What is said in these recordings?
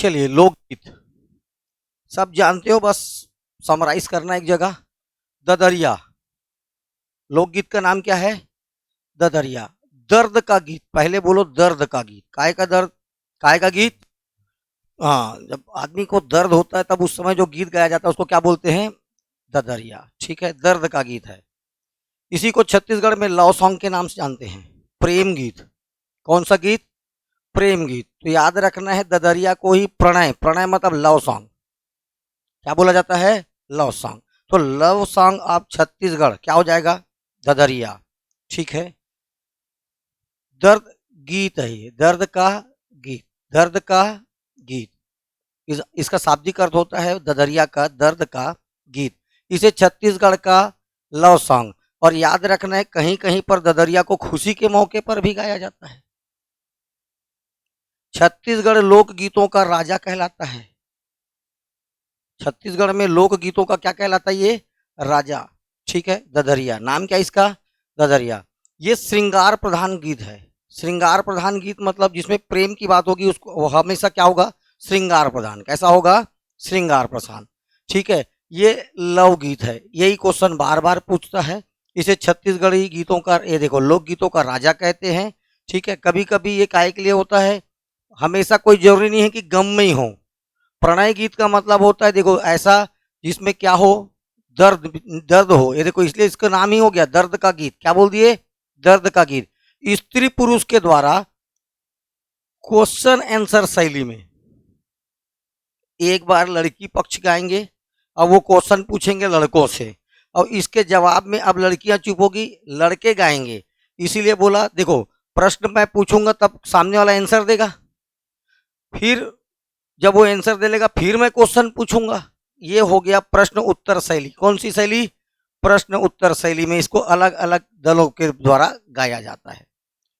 चलिए, लोकगीत सब जानते हो, बस समराइज करना एक जगह। ददरिया, लोकगीत का नाम क्या है? ददरिया। दर्द का गीत, पहले बोलो दर्द का गीत। काय का दर्द? काय का गीत? हाँ, जब आदमी को दर्द होता है तब उस समय जो गीत गाया जाता है उसको क्या बोलते हैं? ददरिया। ठीक है, दर्द का गीत है। इसी को छत्तीसगढ़ में लव सॉन्ग के नाम से जानते हैं। प्रेम गीत। कौन सा गीत? प्रेम गीत। तो याद रखना है, ददरिया को ही प्रणय, प्रणय मतलब लव सॉन्ग, क्या बोला जाता है? Love song. तो लव सॉन्ग ऑफ छत्तीसगढ़ क्या हो जाएगा? ददरिया। ठीक है, दर्द गीत है ये, दर्द का गीत, दर्द का गीत। इसका शाब्दिक अर्थ होता है ददरिया का, दर्द का गीत। इसे छत्तीसगढ़ का लव सॉन्ग, और याद रखना है कहीं कहीं पर ददरिया को खुशी के मौके पर भी गाया जाता है। छत्तीसगढ़ लोक गीतों का राजा कहलाता है। छत्तीसगढ़ में लोक गीतों का क्या कहलाता है? ये राजा। ठीक है, ददरिया। नाम क्या इसका? ददरिया। ये श्रृंगार प्रधान गीत है। श्रृंगार प्रधान गीत मतलब जिसमें प्रेम की बात होगी उसको वो हमेशा क्या होगा? श्रृंगार प्रधान। कैसा होगा? श्रृंगार प्रधान। ठीक है, ये लव गीत है। यही क्वेश्चन बार बार पूछता है। इसे छत्तीसगढ़ी गीतों का, ये देखो, लोक गीतों का राजा कहते हैं। ठीक है, कभी कभी ये काहे के लिए होता है? हमेशा कोई जरूरी नहीं है कि गम में ही हो। प्रणय गीत का मतलब होता है, देखो, ऐसा जिसमें क्या हो? दर्द, दर्द हो। ये देखो, इसलिए इसका नाम ही हो गया दर्द का गीत। क्या बोल दिए? दर्द का गीत। स्त्री पुरुष के द्वारा क्वेश्चन आंसर शैली में एक बार लड़की पक्ष गाएंगे और वो क्वेश्चन पूछेंगे लड़कों से, और इसके जवाब में अब लड़कियां चुप होगी, लड़के गाएंगे। इसीलिए बोला, देखो, प्रश्न मैं पूछूंगा तब सामने वाला आंसर देगा, फिर जब वो आंसर दे लेगा फिर मैं क्वेश्चन पूछूंगा। ये हो गया प्रश्न उत्तर शैली। कौन सी शैली? प्रश्न उत्तर शैली में इसको अलग अलग दलों के द्वारा गाया जाता है।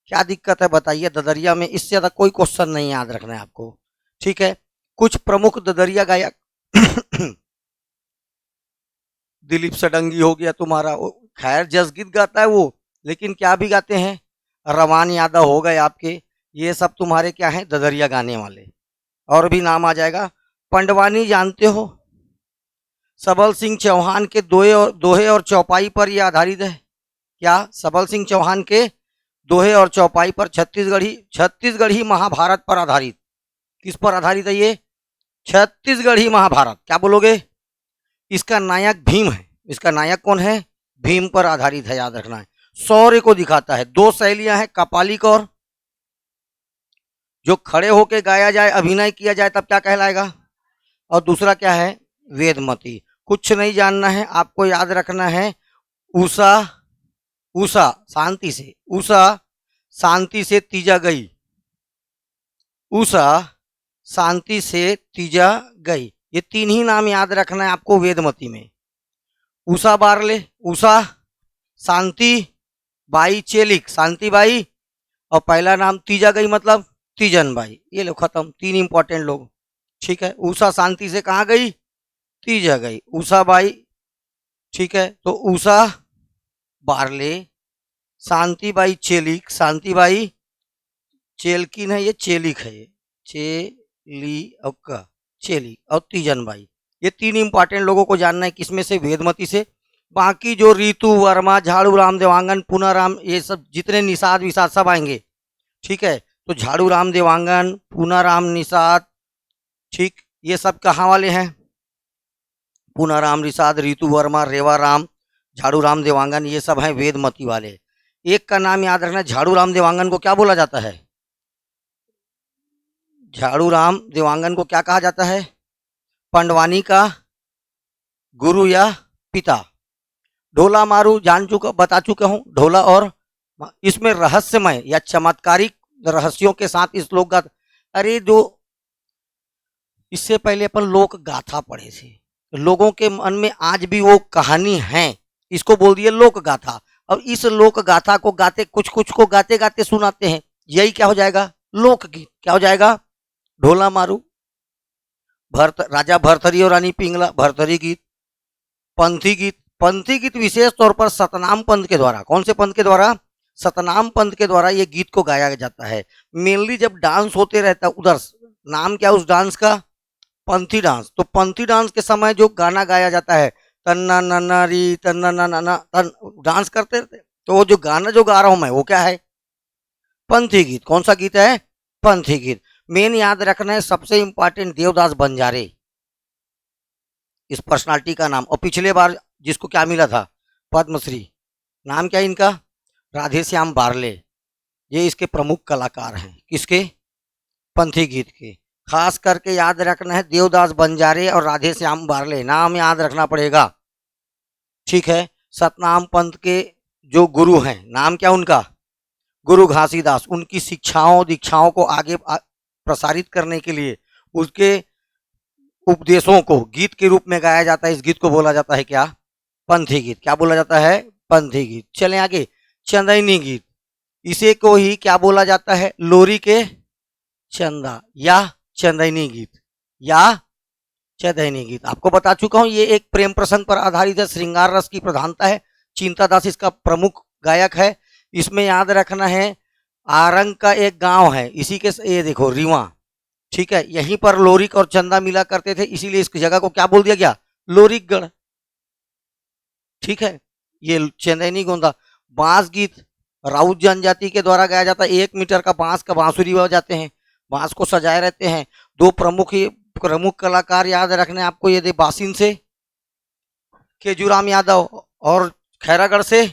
क्या दिक्कत है बताइए? ददरिया में इससे ज्यादा कोई क्वेश्चन नहीं याद रखना है आपको। ठीक है, कुछ प्रमुख ददरिया गायक दिलीप सडंगी हो गया तुम्हारा, खैर जसगीत गाता है वो, लेकिन क्या भी गाते हैं? रमान यादव हो गए आपके, ये सब तुम्हारे क्या है? ददरिया गाने वाले। और भी नाम आ जाएगा। पंडवानी जानते हो? सबल सिंह चौहान के दोहे और चौपाई पर यह आधारित है। क्या? सबल सिंह चौहान के दोहे और चौपाई पर छत्तीसगढ़ी महाभारत पर आधारित। किस पर आधारित है ये? छत्तीसगढ़ी महाभारत। क्या बोलोगे? इसका नायक भीम है। इसका नायक कौन है? भीम पर आधारित है, याद रखना है। शौर्य को दिखाता है। दो शैलियां हैं, कपालिक और जो खड़े होके गाया जाए, अभिनय किया जाए तब क्या कहलाएगा, और दूसरा क्या है? वेदमती। कुछ नहीं जानना है आपको, याद रखना है उषा, उषा शांति से, उषा शांति से तीजा गई, उषा शांति से तीजा गई। ये तीन ही नाम याद रखना है आपको वेदमती में। उषा बारले, उषा, शांति बाई चेलिक, शांति बाई, और पहला नाम तीजा गई मतलब तीजन बाई। ये लो खत्म, तीन इंपॉर्टेंट लोग। ठीक है, उषा शांति से कहाँ गई? तीजा गई, उषा बाई। ठीक है, तो उषा बारले, शांति बाई चेलिक, शांति बाई चेलकिन है, ये चेलिक है, ये चेली और का चेलिक, और तीजन बाई। ये तीन इंपॉर्टेंट लोगों को जानना है, किसमें से? वेदमती से। बाकी जो रीतु वर्मा, झाड़ू राम देवांगन, पूनाराम, ये सब जितने निषाद विषाद सब आएंगे। ठीक है, तो झाड़ू राम देवांगन, पूनाराम, निषाद, ठीक, ये सब कहाँ वाले हैं? पूनाराम, निषाद, रीतु वर्मा, रेवा राम, झाड़ू राम देवांगन, ये सब हैं वेदमती वाले। एक का नाम याद रखना, झाड़ू राम देवांगन को क्या बोला जाता है? झाड़ू राम देवांगन को क्या कहा जाता है? पंडवानी का गुरु या पिता। ढोला मारू जान चुका, बता चुका हूं, ढोला। और इसमें रहस्यमय या चमत्कारिक रहस्यों के साथ इस लोक गाथा, अरे जो इससे पहले अपन लोक गाथा पढ़े थे, लोगों के मन में आज भी वो कहानी है, इसको बोल दिए लोक गाथा। और इस लोक गाथा को गाते, कुछ कुछ को गाते गाते सुनाते हैं, यही क्या हो जाएगा? लोकगीत। क्या हो जाएगा? ढोला मारू, राजा भरथरी और रानी पिंगला, भरथरी गीत। पंथी गीत, पंथी गीत विशेष तौर पर सतनाम पंथ के द्वारा, कौन से पंथ के द्वारा? सतनाम पंथ के द्वारा ये गीत को गाया जाता है। मेनली जब डांस होते रहता है उधर नाम क्या उस डांस का? पंथी डांस। तो पंथी डांस के समय जो गाना गाया जाता है, तन्ना नन्ना री तन्ना नन्ना तन, डांस करते रहते, तो वो जो गाना जो गा रहा हूं मैं वो क्या है? पंथी गीत। कौन सा गीत है? पंथी गीत। मेन याद रखना है, सबसे इंपॉर्टेंट देवदास बंजारे इस पर्सनालिटी का नाम। और पिछले बार जिसको क्या मिला था? पद्मश्री। नाम क्या है इनका? राधे श्याम बारले। ये इसके प्रमुख कलाकार हैं। किसके? पंथी गीत के। खास करके याद रखना है, देवदास बंजारे और राधे श्याम बारले, नाम याद रखना पड़ेगा। ठीक है। सतनाम पंथ के जो गुरु हैं, नाम क्या उनका? गुरु घासीदास। उनकी शिक्षाओं दीक्षाओं को आगे प्रसारित करने के लिए उसके उपदेशों को गीत के रूप में गाया जाता है। इस गीत को बोला जाता है क्या? पंथी गीत। क्या बोला जाता है? पंथी गीत। चलें आगे। चंदैनी गीत, इसे को ही क्या बोला जाता है? लोरी के चंदा या चंदैनी गीत या चंदैनी गीत। आपको बता चुका हूं, ये एक प्रेम प्रसंग पर आधारित है, श्रृंगार रस की प्रधानता है। चिंतादास इसका प्रमुख गायक है। इसमें याद रखना है, आरंग का एक गांव है, इसी के ये देखो रीवा, ठीक है, यहीं पर लोरिक और चंदा मिला करते थे, इसीलिए इस जगह को क्या बोल दिया गया? लोरिकगढ़। ठीक है। ये चंदैनी गोंदा। बांस गीत राउत जनजाति के द्वारा गाया जाता है। 1 मीटर का बांस का बांसुरी बजाते हैं, बांस को सजाए रहते हैं। दो प्रमुख कलाकार याद रखने आपको, ये दे बासिन से केजूराम यादव और खैरागढ़ से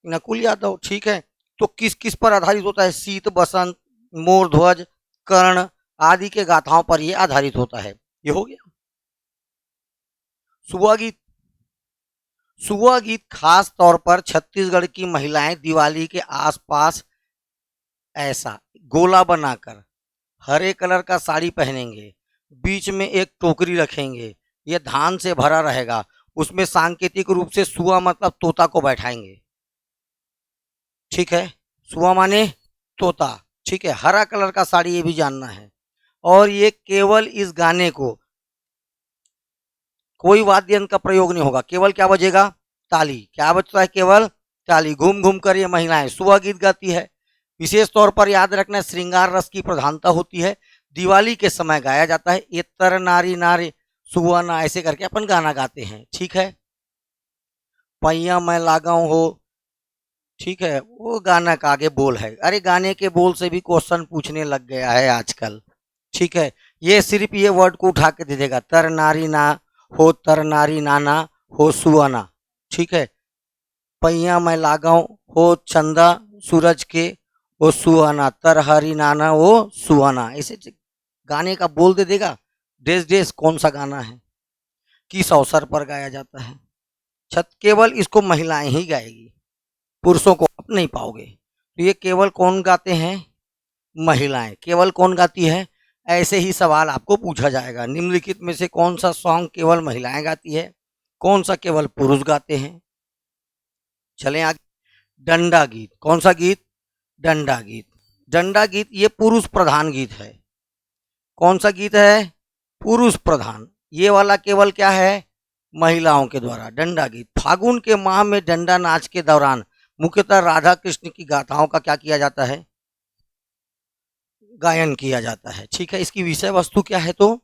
नकुल यादव। ठीक है। तो किस किस पर आधारित होता है? शीत बसंत, मोर ध्वज, कर्ण आदि के गाथाओं पर यह आधारित होता है। ये हो गया। सुआ गीत। सुआ गीत खास तौर पर छत्तीसगढ़ की महिलाएं दिवाली के आसपास ऐसा गोला बनाकर हरे कलर का साड़ी पहनेंगे, बीच में एक टोकरी रखेंगे, यह धान से भरा रहेगा, उसमें सांकेतिक रूप से सुआ मतलब तोता को बैठाएंगे। ठीक है। सुआ माने तोता। ठीक है। हरा कलर का साड़ी, ये भी जानना है। और ये केवल इस गाने को, कोई वाद्य यंत्र का प्रयोग नहीं होगा, केवल क्या बजेगा? ताली। क्या बजता है? केवल ताली। घूम घूम कर ये महिलाएं सुआ गीत गाती है। विशेष तौर पर याद रखना, श्रृंगार रस की प्रधानता होती है, दिवाली के समय गाया जाता है। ये तर नारी नारी सुहाना, ऐसे करके अपन गाना गाते हैं। ठीक है। पैया मैं लगाऊं हो, ठीक है, वो गाना का आगे बोल है। अरे गाने के बोल से भी क्वेश्चन पूछने लग गया है आजकल। ठीक है। ये सिर्फ ये वर्ड को उठा के दे देगा, तर नारी ना हो, तर नारी नाना हो सुहाना। ठीक है। पैया मैं लगाऊं हो चंदा सूरज के वो सुहाना, तर हरी नाना वो सुहाना, ऐसे गाने का बोल दे देगा। देश देश कौन सा गाना है, किस अवसर पर गाया जाता है। केवल इसको महिलाएं ही गाएगी, पुरुषों को आप नहीं पाओगे। तो ये केवल कौन गाते हैं? महिलाएं। केवल कौन गाती है? ऐसे ही सवाल आपको पूछा जाएगा, निम्नलिखित में से कौन सा सॉन्ग केवल महिलाएं गाती है, कौन सा केवल पुरुष गाते हैं। चलें आगे। डंडा गीत। कौन सा गीत? डंडा गीत। डंडा गीत ये पुरुष प्रधान गीत है। कौन सा गीत है? पुरुष प्रधान। ये वाला केवल क्या है? महिलाओं के द्वारा। डंडा गीत फागुन के माह में डंडा नाच के दौरान मुख्यतः राधा कृष्ण की गाथाओं का क्या किया जाता है? गायन किया जाता है। ठीक है। इसकी विषय वस्तु क्या है? तो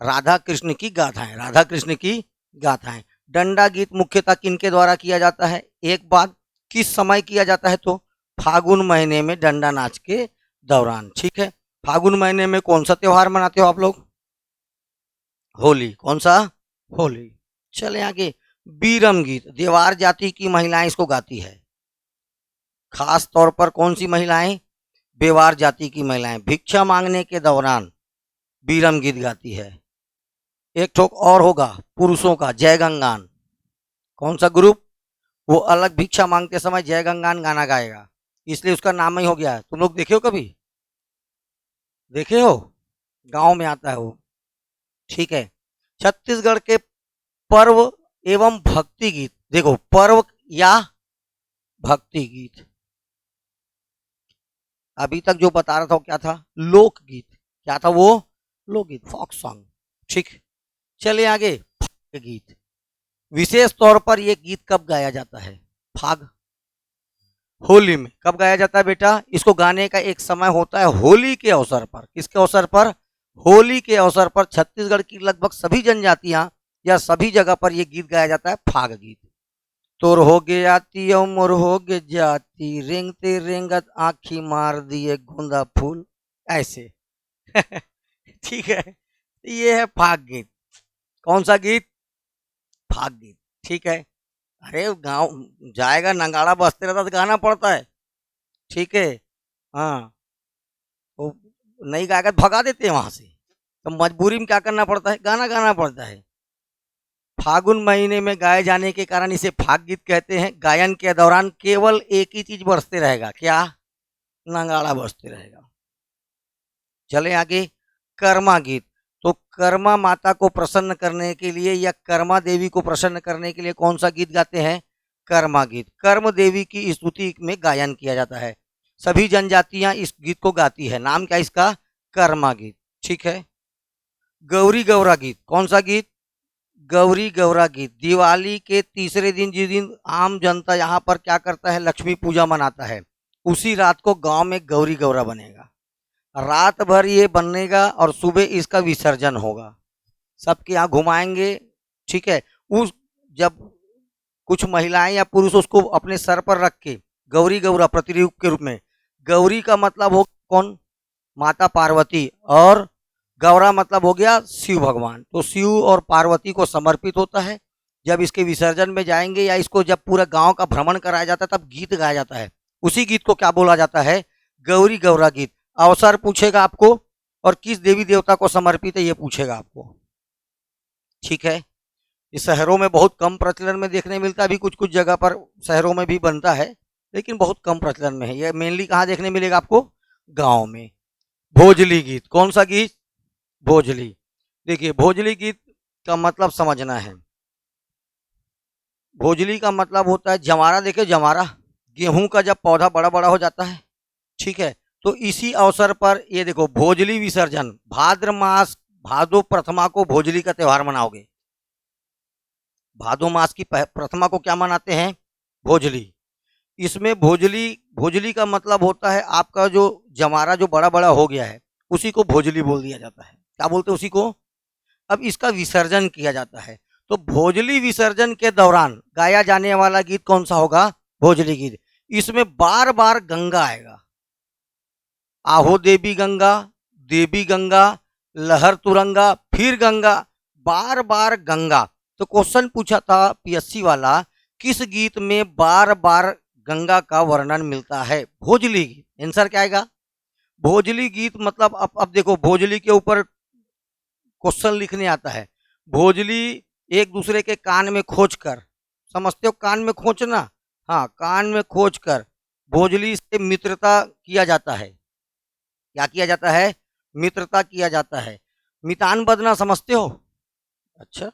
राधा कृष्ण की गाथाएं, राधा कृष्ण की गाथाएं। डंडा गीत मुख्यतः किनके द्वारा किया जाता है? एक बात, किस समय किया जाता है? तो फागुन महीने में डंडा नाच के दौरान। ठीक है। फागुन महीने में कौन सा त्योहार मनाते हो आप लोग? होली। कौन सा? होली। चले आगे। बीरम गीत देवार जाति की महिलाएं इसको गाती है। खास तौर पर कौन सी महिलाएं? बेवार जाति की महिलाएं भिक्षा मांगने के दौरान बीरम गीत गाती है। एक ठोक और होगा पुरुषों का, जय गंगान। कौन सा ग्रुप? वो अलग भिक्षा मांगते समय जय गंगान गाना गाएगा, इसलिए उसका नाम ही हो गया। तुम लोग देखे हो? कभी देखे हो? गांव में आता है वो। ठीक है। छत्तीसगढ़ के पर्व एवं भक्ति गीत। देखो, पर्व या भक्ति गीत, अभी तक जो बता रहा था वो क्या था? लोकगीत। क्या था वो? लोकगीत, फोक सॉन्ग। ठीक। चलिए आगे। फाग गीत। विशेष तौर पर यह गीत कब गाया जाता है? फाग, होली में। कब गाया जाता है बेटा? इसको गाने का एक समय होता है होली के अवसर पर। किसके अवसर पर? होली के अवसर पर छत्तीसगढ़ की लगभग सभी जनजातियां या सभी जगह पर यह गीत गाया जाता है, फाग गीत। तोर हो गे आती और मोर हो गे जाती, रेंगते रेंगत आँखी मार दिए गोंदा फूल, ऐसे। ठीक है, ये है फाग गीत। कौन सा गीत? फाग गीत। ठीक है। अरे गांव जाएगा, नगाड़ा बजते रहता तो गाना पड़ता है। ठीक है। हाँ, तो नहीं गाएगा तो भगा देते हैं वहां से, तो मजबूरी में क्या करना पड़ता है, गाना गाना पड़ता है। फागुन महीने में गाए जाने के कारण इसे फाग गीत कहते हैं। गायन के दौरान केवल एक ही चीज बजते रहेगा, क्या? नगाड़ा बजते रहेगा। चले आगे, कर्मा गीत। तो कर्मा माता को प्रसन्न करने के लिए या कर्मा देवी को प्रसन्न करने के लिए कौन सा गीत गाते हैं? कर्मा गीत। कर्म देवी की स्तुति में गायन किया जाता है। सभी जनजातियां इस गीत को गाती है। नाम क्या इसका? कर्मा गीत। ठीक है। गौरी गौरा गीत। कौन सा गीत? गौरी गौरा गीत। दिवाली के तीसरे दिन, जिस दिन आम जनता यहाँ पर क्या करता है, लक्ष्मी पूजा मनाता है, उसी रात को गांव में गौरी गौरा बनेगा। रात भर ये बनेगा और सुबह इसका विसर्जन होगा। सबके यहाँ घुमाएंगे। ठीक है। उस जब कुछ महिलाएं या पुरुष उसको अपने सर पर रख के गौरी गौरा प्रतिरूप के रूप में, गौरी का मतलब हो कौन? माता पार्वती, और गौरा मतलब हो गया शिव भगवान। तो शिव और पार्वती को समर्पित होता है। जब इसके विसर्जन में जाएंगे या इसको जब पूरा गांव का भ्रमण कराया जाता है तब गीत गाया जाता है। उसी गीत को क्या बोला जाता है? गौरी गौरा गीत। अवसर पूछेगा आपको, और किस देवी देवता को समर्पित है ये पूछेगा आपको। ठीक है। इस शहरों में बहुत कम प्रचलन में देखने मिलता है। अभी कुछ कुछ जगह पर शहरों में भी बनता है, लेकिन बहुत कम प्रचलन में है। यह मेनली कहाँ देखने मिलेगा आपको? गांव में। भोजली गीत। कौन सा गीत? भोजली। देखिए, भोजली गीत का मतलब समझना है। भोजली का मतलब होता है जमारा। देखिए जमारा, गेहूं का जब पौधा बड़ा बड़ा हो जाता है, ठीक है, तो इसी अवसर पर ये देखो भोजली विसर्जन। भाद्र मास भादो प्रथमा को भोजली का त्योहार मनाओगे। भादो मास की प्रथमा को क्या मनाते हैं? भोजली। इसमें भोजली, भोजली का मतलब होता है आपका जो जमारा जो बड़ा बड़ा हो गया है, उसी को भोजली बोल दिया जाता है। क्या बोलते हैं उसी को? अब इसका विसर्जन किया जाता है। तो भोजली विसर्जन के दौरान गाया जाने वाला गीत कौन सा होगा? भोजली गीत। इसमें बार बार गंगा आएगा। आहो देवी गंगा, लहर तुरंगा, फिर गंगा, बार बार गंगा। तो क्वेश्चन पूछा था पीएससी वाला, किस गीत में बार बार गंगा का वर्णन मिलता है? भोजली गीत। आंसर क्या आएगा? भोजली गीत। मतलब अब देखो, भोजली के ऊपर क्वेश्चन लिखने आता है। भोजली एक दूसरे के कान में खोज कर, समझते हो कान में खोजना? हाँ, कान में खोज कर भोजली से मित्रता किया जाता है। क्या किया जाता है? मित्रता किया जाता है। मितान बदना समझते हो? अच्छा,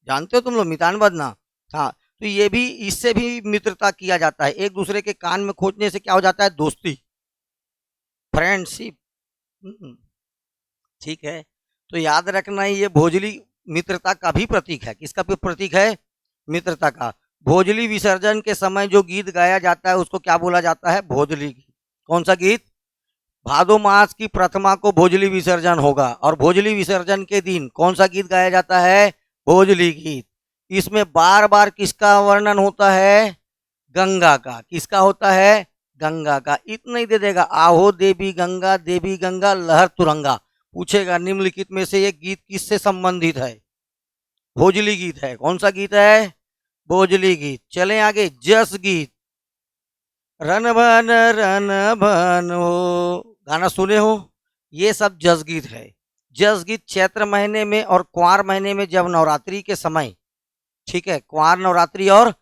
जानते हो तुम लोग मितान बदना? हाँ, तो ये भी, इससे भी मित्रता किया जाता है। एक दूसरे के कान में खोजने से क्या हो जाता है? दोस्ती, फ्रेंडशिप। ठीक है। तो याद रखना, ये भोजली मित्रता का भी प्रतीक है। किसका भी प्रतीक है? मित्रता का। भोजली विसर्जन के समय जो गीत गाया जाता है उसको क्या बोला जाता है? भोजली गीत। कौन सा गीत? भादो मास की प्रथमा को भोजली विसर्जन होगा, और भोजली विसर्जन के दिन कौन सा गीत गाया जाता है? भोजली गीत। इसमें बार बार किसका वर्णन होता है? गंगा का। किसका होता है? गंगा का। इतना ही दे देगा, आहो देवी गंगा लहर तुरंगा। पूछेगा निम्नलिखित में से ये गीत किससे संबंधित है? भोजली गीत है। कौन सा गीत है? भोजली गीत। चलें आगे, जस गीत। रन भन हो, गाना सुने हो? ये सब जस गीत है। जस गीत चैत्र महीने में और कुंवार महीने में जब नवरात्रि के समय, ठीक है, कुंवार नवरात्रि और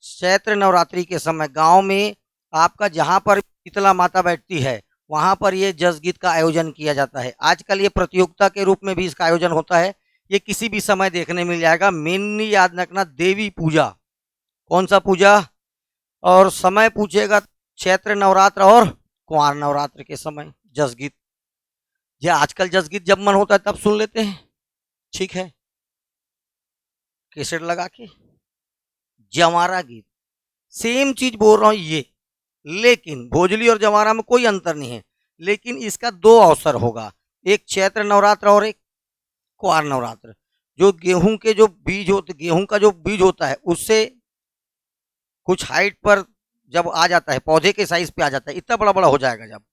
चैत्र नवरात्रि के समय गांव में आपका जहां पर शीतला माता बैठती है वहां पर ये जस गीत का आयोजन किया जाता है। आजकल ये प्रतियोगिता के रूप में भी इसका आयोजन होता है। ये किसी भी समय देखने मिल जाएगा। मेनली याद रखना, देवी पूजा। कौन सा पूजा? और समय पूछेगा, चैत्र नवरात्र और कुंवार नवरात्र के समय जस गीत। ये आजकल जस गीत जब मन होता है तब सुन लेते हैं। ठीक है, कैसेट लगा के। जवारा गीत, सेम चीज बोल रहा हूं ये, लेकिन भोजली और जवारा में कोई अंतर नहीं है। लेकिन इसका दो अवसर होगा। एक चैत्र नवरात्र और एक कुआर नवरात्र। जो गेहूं के जो बीज होते, गेहूं का जो बीज होता है उससे कुछ हाइट पर जब आ जाता है, पौधे के साइज पे आ जाता है, इतना बड़ा बड़ा हो जाएगा जब,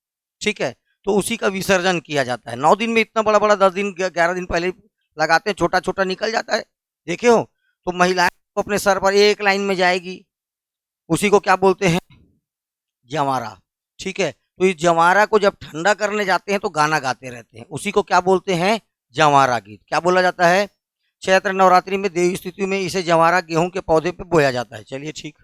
ठीक है, तो उसी का विसर्जन किया जाता है। 9 दिन में इतना बड़ा बड़ा, 10 दिन 11 दिन पहले लगाते हैं, छोटा छोटा निकल जाता है, देखे हो। तो महिलाएं तो अपने सर पर एक लाइन में जाएगी, उसी को क्या बोलते हैं, जवारा, ठीक है। तो इस जवारा को जब ठंडा करने जाते हैं तो गाना गाते रहते हैं, उसी को क्या बोलते हैं, जवारा गीत। क्या बोला जाता है, चैत्र नवरात्रि में देवी स्तुति में इसे जवारा गेहूं के पौधे पे बोया जाता है। चलिए ठीक।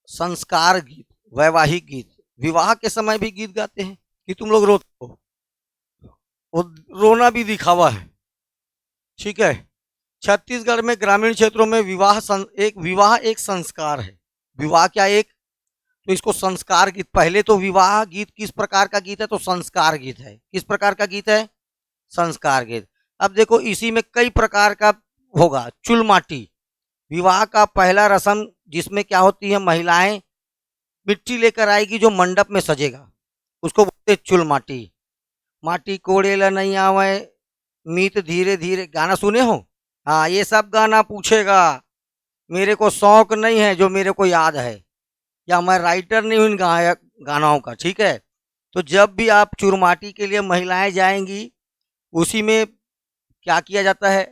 संस्कार गीत, वैवाहिक गीत, विवाह के समय भी गीत गाते हैं कि तुम लोग रोते हो, वो रोना भी दिखावा है, ठीक है। छत्तीसगढ़ में ग्रामीण क्षेत्रों में विवाह एक संस्कार है। विवाह क्या एक, तो इसको संस्कार गीत। पहले तो विवाह गीत किस प्रकार का गीत है, तो संस्कार गीत है। किस प्रकार का गीत है, संस्कार गीत। अब देखो इसी में कई प्रकार का होगा। चुलमाटी, विवाह का पहला रस्म जिसमें क्या होती है, महिलाएं मिट्टी लेकर आएगी जो मंडप में सजेगा, उसको बोलते चुलमाटी। माटी कोड़ेला नहीं आवे मीत धीरे धीरे, गाना सुने हो, हाँ ये सब गाना पूछेगा, मेरे को शौक नहीं है जो मेरे को याद है, या मैं राइटर नहीं हूँ इन गायक गानाओं का, ठीक है। तो जब भी आप चुरमाटी के लिए महिलाएं जाएंगी, उसी में क्या किया जाता है,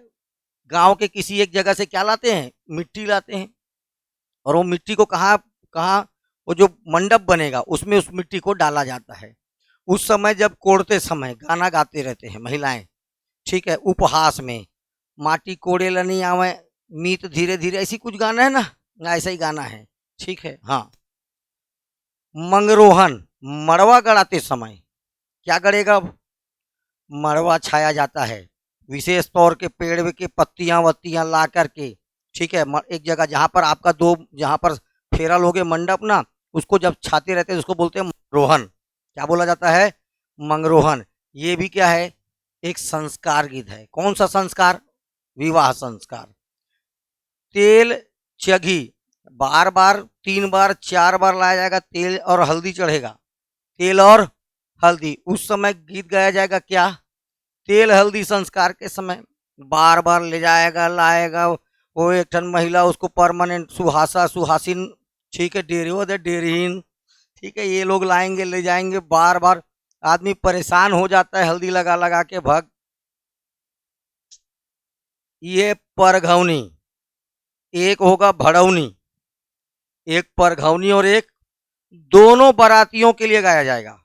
गांव के किसी एक जगह से क्या लाते हैं, मिट्टी लाते हैं, और वो मिट्टी को कहाँ कहाँ, वो जो मंडप बनेगा उसमें उस मिट्टी को डाला जाता है। उस समय जब कोड़ते समय गाना गाते रहते हैं महिलाएं, ठीक है, उपहास में, माटी कोड़े नहीं आवे मीत धीरे धीरे, ऐसी कुछ गाना है ना, ऐसा ही गाना है, ठीक है। हाँ, मंगरोहन, मड़वा गड़ाते समय क्या गड़ेगा, अब मड़वा छाया जाता है, विशेष तौर के पेड़ के पत्तियां वत्तियां ला करके, ठीक है, एक जगह जहां पर आपका दो, जहां पर फेरा लोगे मंडप ना, उसको जब छाते रहते हैं उसको बोलते हैं मंगरोहन। क्या बोला जाता है, मंगरोहन। ये भी क्या है, एक संस्कार गीत है। कौन सा संस्कार, विवाह संस्कार। तेल चघी, बार बार 3 बार 4 बार लाया जाएगा, तेल और हल्दी चढ़ेगा, तेल और हल्दी। उस समय गीत गाया जाएगा क्या, तेल हल्दी संस्कार के समय बार बार ले जाएगा लाएगा, वो एक ठन महिला उसको परमानेंट सुहासा सुहासिन, ठीक है, डेरियो दे डेरहीन, ठीक है, ये लोग लाएंगे ले जाएंगे बार बार, आदमी परेशान हो जाता है हल्दी लगा लगा के भग। ये परघौनी, एक होगा भड़ौनी, एक परघौनी, और एक दोनों बारातियों के लिए गाया जाएगा।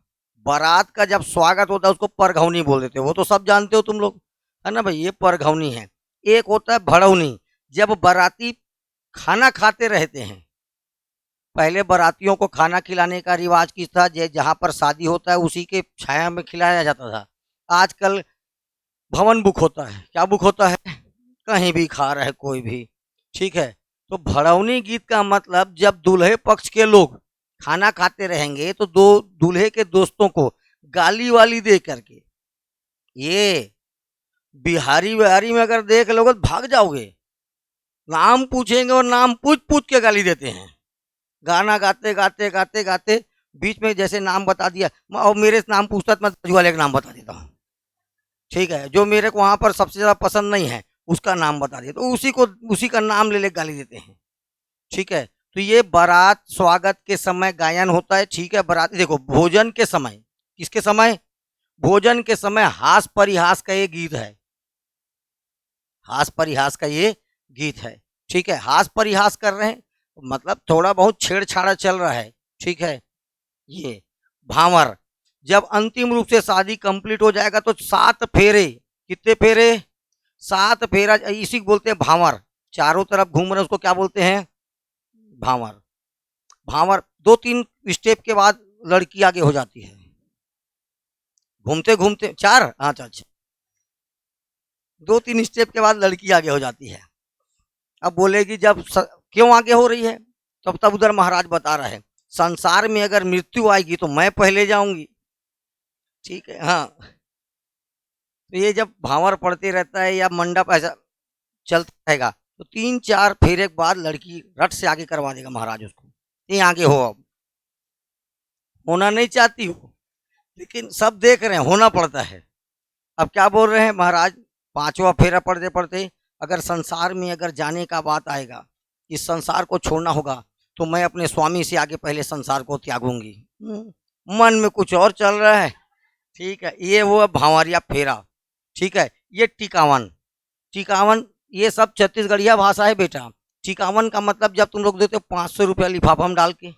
बारात का जब स्वागत होता है उसको परघौनी बोल देते हो, वो तो सब जानते हो तुम लोग, है ना भाई, ये परघौनी है। एक होता है भड़ौनी, जब बाराती खाना खाते रहते हैं, पहले बारातियों को खाना खिलाने का रिवाज किस था, जहां पर शादी होता है उसी के छाया में खिलाया जाता था। आजकल भवन बुक होता है, क्या बुक होता है, कहीं भी खा रहा है कोई भी, ठीक है। तो भड़ौनी गीत का मतलब, जब दूल्हे पक्ष के लोग खाना खाते रहेंगे तो दो दूल्हे के दोस्तों को गाली वाली दे करके, ये बिहारी बिहारी में अगर देख लोगे तो भाग जाओगे, नाम पूछेंगे और नाम पूछ पूछ के गाली देते हैं। गाना गाते गाते गाते गाते बीच में जैसे नाम बता दिया, और मेरे नाम पूछता तो मैं बाजू वाले का नाम बता देता हूँ, ठीक है, जो मेरे को वहां पर सबसे ज्यादा पसंद नहीं है उसका नाम बता दिया, तो उसी का नाम ले ले गाली देते हैं, ठीक है। तो ये बारात स्वागत के समय गायन होता है, ठीक है। बारात देखो, भोजन के समय, किसके समय, भोजन के समय हास परिहास का ये गीत है, हास परिहास का ये गीत है, ठीक है। हास परिहास कर रहे हैं मतलब थोड़ा बहुत छेड़छाड़ा चल रहा है, ठीक है। ये भांवर, जब अंतिम रूप से शादी कंप्लीट हो जाएगा तो 7 फेरे, कितने फेरे, 7 फेरा, इसी को बोलते हैं भांवर। चारों तरफ घूम रहे हैं उसको क्या बोलते हैं, भांवर। भांवर 2-3 स्टेप के बाद लड़की आगे हो जाती है, घूमते घूमते 4, अच्छा अच्छा, 2-3 स्टेप के बाद लड़की आगे हो जाती है। अब बोलेगी क्यों आगे हो रही है, तब उधर महाराज बता रहे हैं, संसार में अगर मृत्यु आएगी तो मैं पहले जाऊंगी, ठीक है। हाँ, तो ये जब भांवर पड़ते रहता है या मंडप ऐसा चलता रहेगा तो 3-4 फेरे के बाद लड़की रट से आगे करवा देगा महाराज उसको, ये आगे हो, अब होना नहीं चाहती हो लेकिन सब देख रहे हैं, होना पड़ता है। अब क्या बोल रहे हैं महाराज, पांचवा फेरा पढ़ते पढ़ते अगर संसार में अगर जाने का बात आएगा, इस संसार को छोड़ना होगा, तो मैं अपने स्वामी से आगे पहले संसार को त्यागूंगी। मन में कुछ और चल रहा है। ठीक है, ये वो भांवरिया फेरा। ठीक है, ये टिकावन। टिकावन ये सब छत्तीसगढ़िया भाषा है बेटा। टिकावन का मतलब जब तुम लोग देते हो 500 रुपया लिफाफा में डाल के,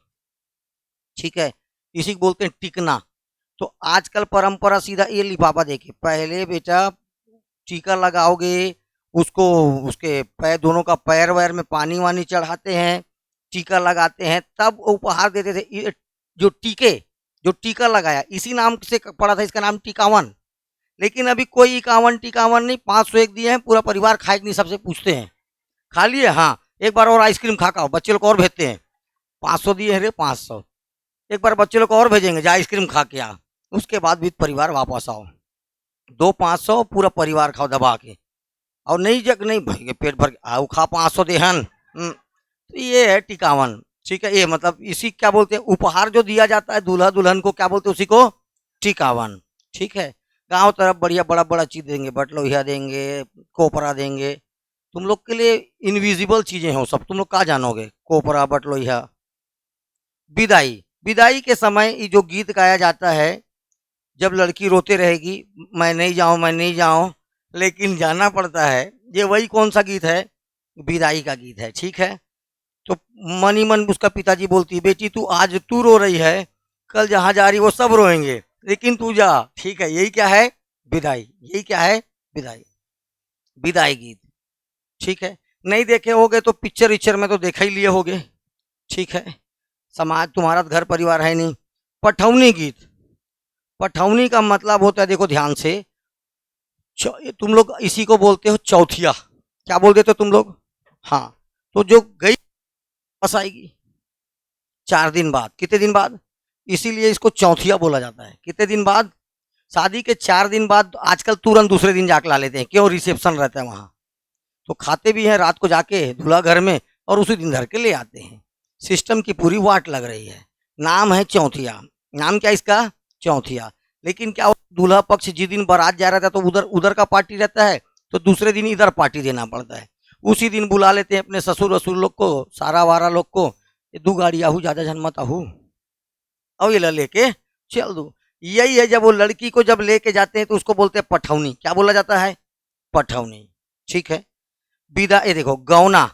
ठीक है, इसी को बोलते हैं टिकना। तो आजकल परंपरा सीधा ये लिफाफा देखे, पहले बेटा टीका लगाओगे, उसको उसके पैर दोनों का पैर वैर में पानी वानी चढ़ाते हैं, टीका लगाते हैं, तब उपहार देते थे। ये जो टीके, जो टीका लगाया इसी नाम से पड़ा था, इसका नाम टिकावन। लेकिन अभी कोई इक्यावन टिकावन नहीं, 501 दिए हैं, पूरा परिवार खाए नहीं, सबसे पूछते हैं खा लिए, हाँ एक बार और आइसक्रीम खा का, बच्चे लोग और भेजते हैं, 500 दिए हैं रे 500, एक बार बच्चे लोग और भेजेंगे जा आइसक्रीम खा के आ, उसके बाद भी परिवार वापस आओ, 2 500 पूरा परिवार खाओ दबा के, और नहीं जग नहीं भाई पेट भर के आओ खा 500 देहन। तो ये है टिकावन। ठीक है, ये मतलब इसी क्या बोलते हैं, उपहार जो दिया जाता है दूल्हा दुल्हन को, क्या बोलते हैं उसी को टिकावन। ठीक है, गांव तरफ बढ़िया बड़ा बड़ा चीज देंगे, बटलोहिया देंगे, कोपरा देंगे, तुम लोग के लिए इनविजिबल चीजें हो सब, तुम लोग कहाँ जानोगे, कोपरा बटलोहिया। विदाई, विदाई के समय ये जो गीत गाया जाता है, जब लड़की रोते रहेगी मैं नहीं जाऊं मैं नहीं जाऊं, लेकिन जाना पड़ता है, ये वही कौन सा गीत है, विदाई का गीत है। ठीक है, तो मन ही मन उसका पिताजी बोलती है बेटी तू आज तू रो रही है, कल जहां जा रही वो सब रोएंगे, लेकिन तू जा। ठीक है, यही क्या है, विदाई, यही क्या है, विदाई, विदाई गीत। ठीक है, नहीं देखे होगे तो पिक्चर इच्चर में तो देखा ही लिए होगे। ठीक है, समाज तुम्हारा घर परिवार है नहीं। पठौनी गीत, पठौनी का मतलब होता है, देखो ध्यान से, तुम लोग इसी को बोलते हो चौथिया, क्या बोल देते हो तुम लोग, हाँ, तो जो गई वापस आएगी 4 दिन बाद, कितने दिन बाद, इसीलिए इसको चौथिया बोला जाता है। कितने दिन बाद, शादी के 4 दिन बाद, आजकल तुरंत दूसरे दिन जाके ला लेते हैं, क्यों, रिसेप्शन रहता है वहां, तो खाते भी हैं रात को जाके दूल्हा घर में, और उसी दिन धर के ले आते हैं। सिस्टम की पूरी वाट लग रही है, नाम है चौथिया, नाम क्या इसका, चौथिया। लेकिन क्या दूल्हा पक्ष जिस दिन बारात जा रहा था तो उधर उधर का पार्टी रहता है, तो दूसरे दिन इधर पार्टी देना पड़ता है, उसी दिन बुला लेते हैं अपने ससुर वसुर लोग को, सारा वारा लोग को, दू गाड़ी आहू ज्यादा जन मत आहू, और ये लेके चल दो। यही है, जब वो लड़की को जब लेके जाते हैं तो उसको बोलते हैं पठौनी, क्या बोला जाता है, पठौनी। ठीक है, विदा, ये देखो गौना,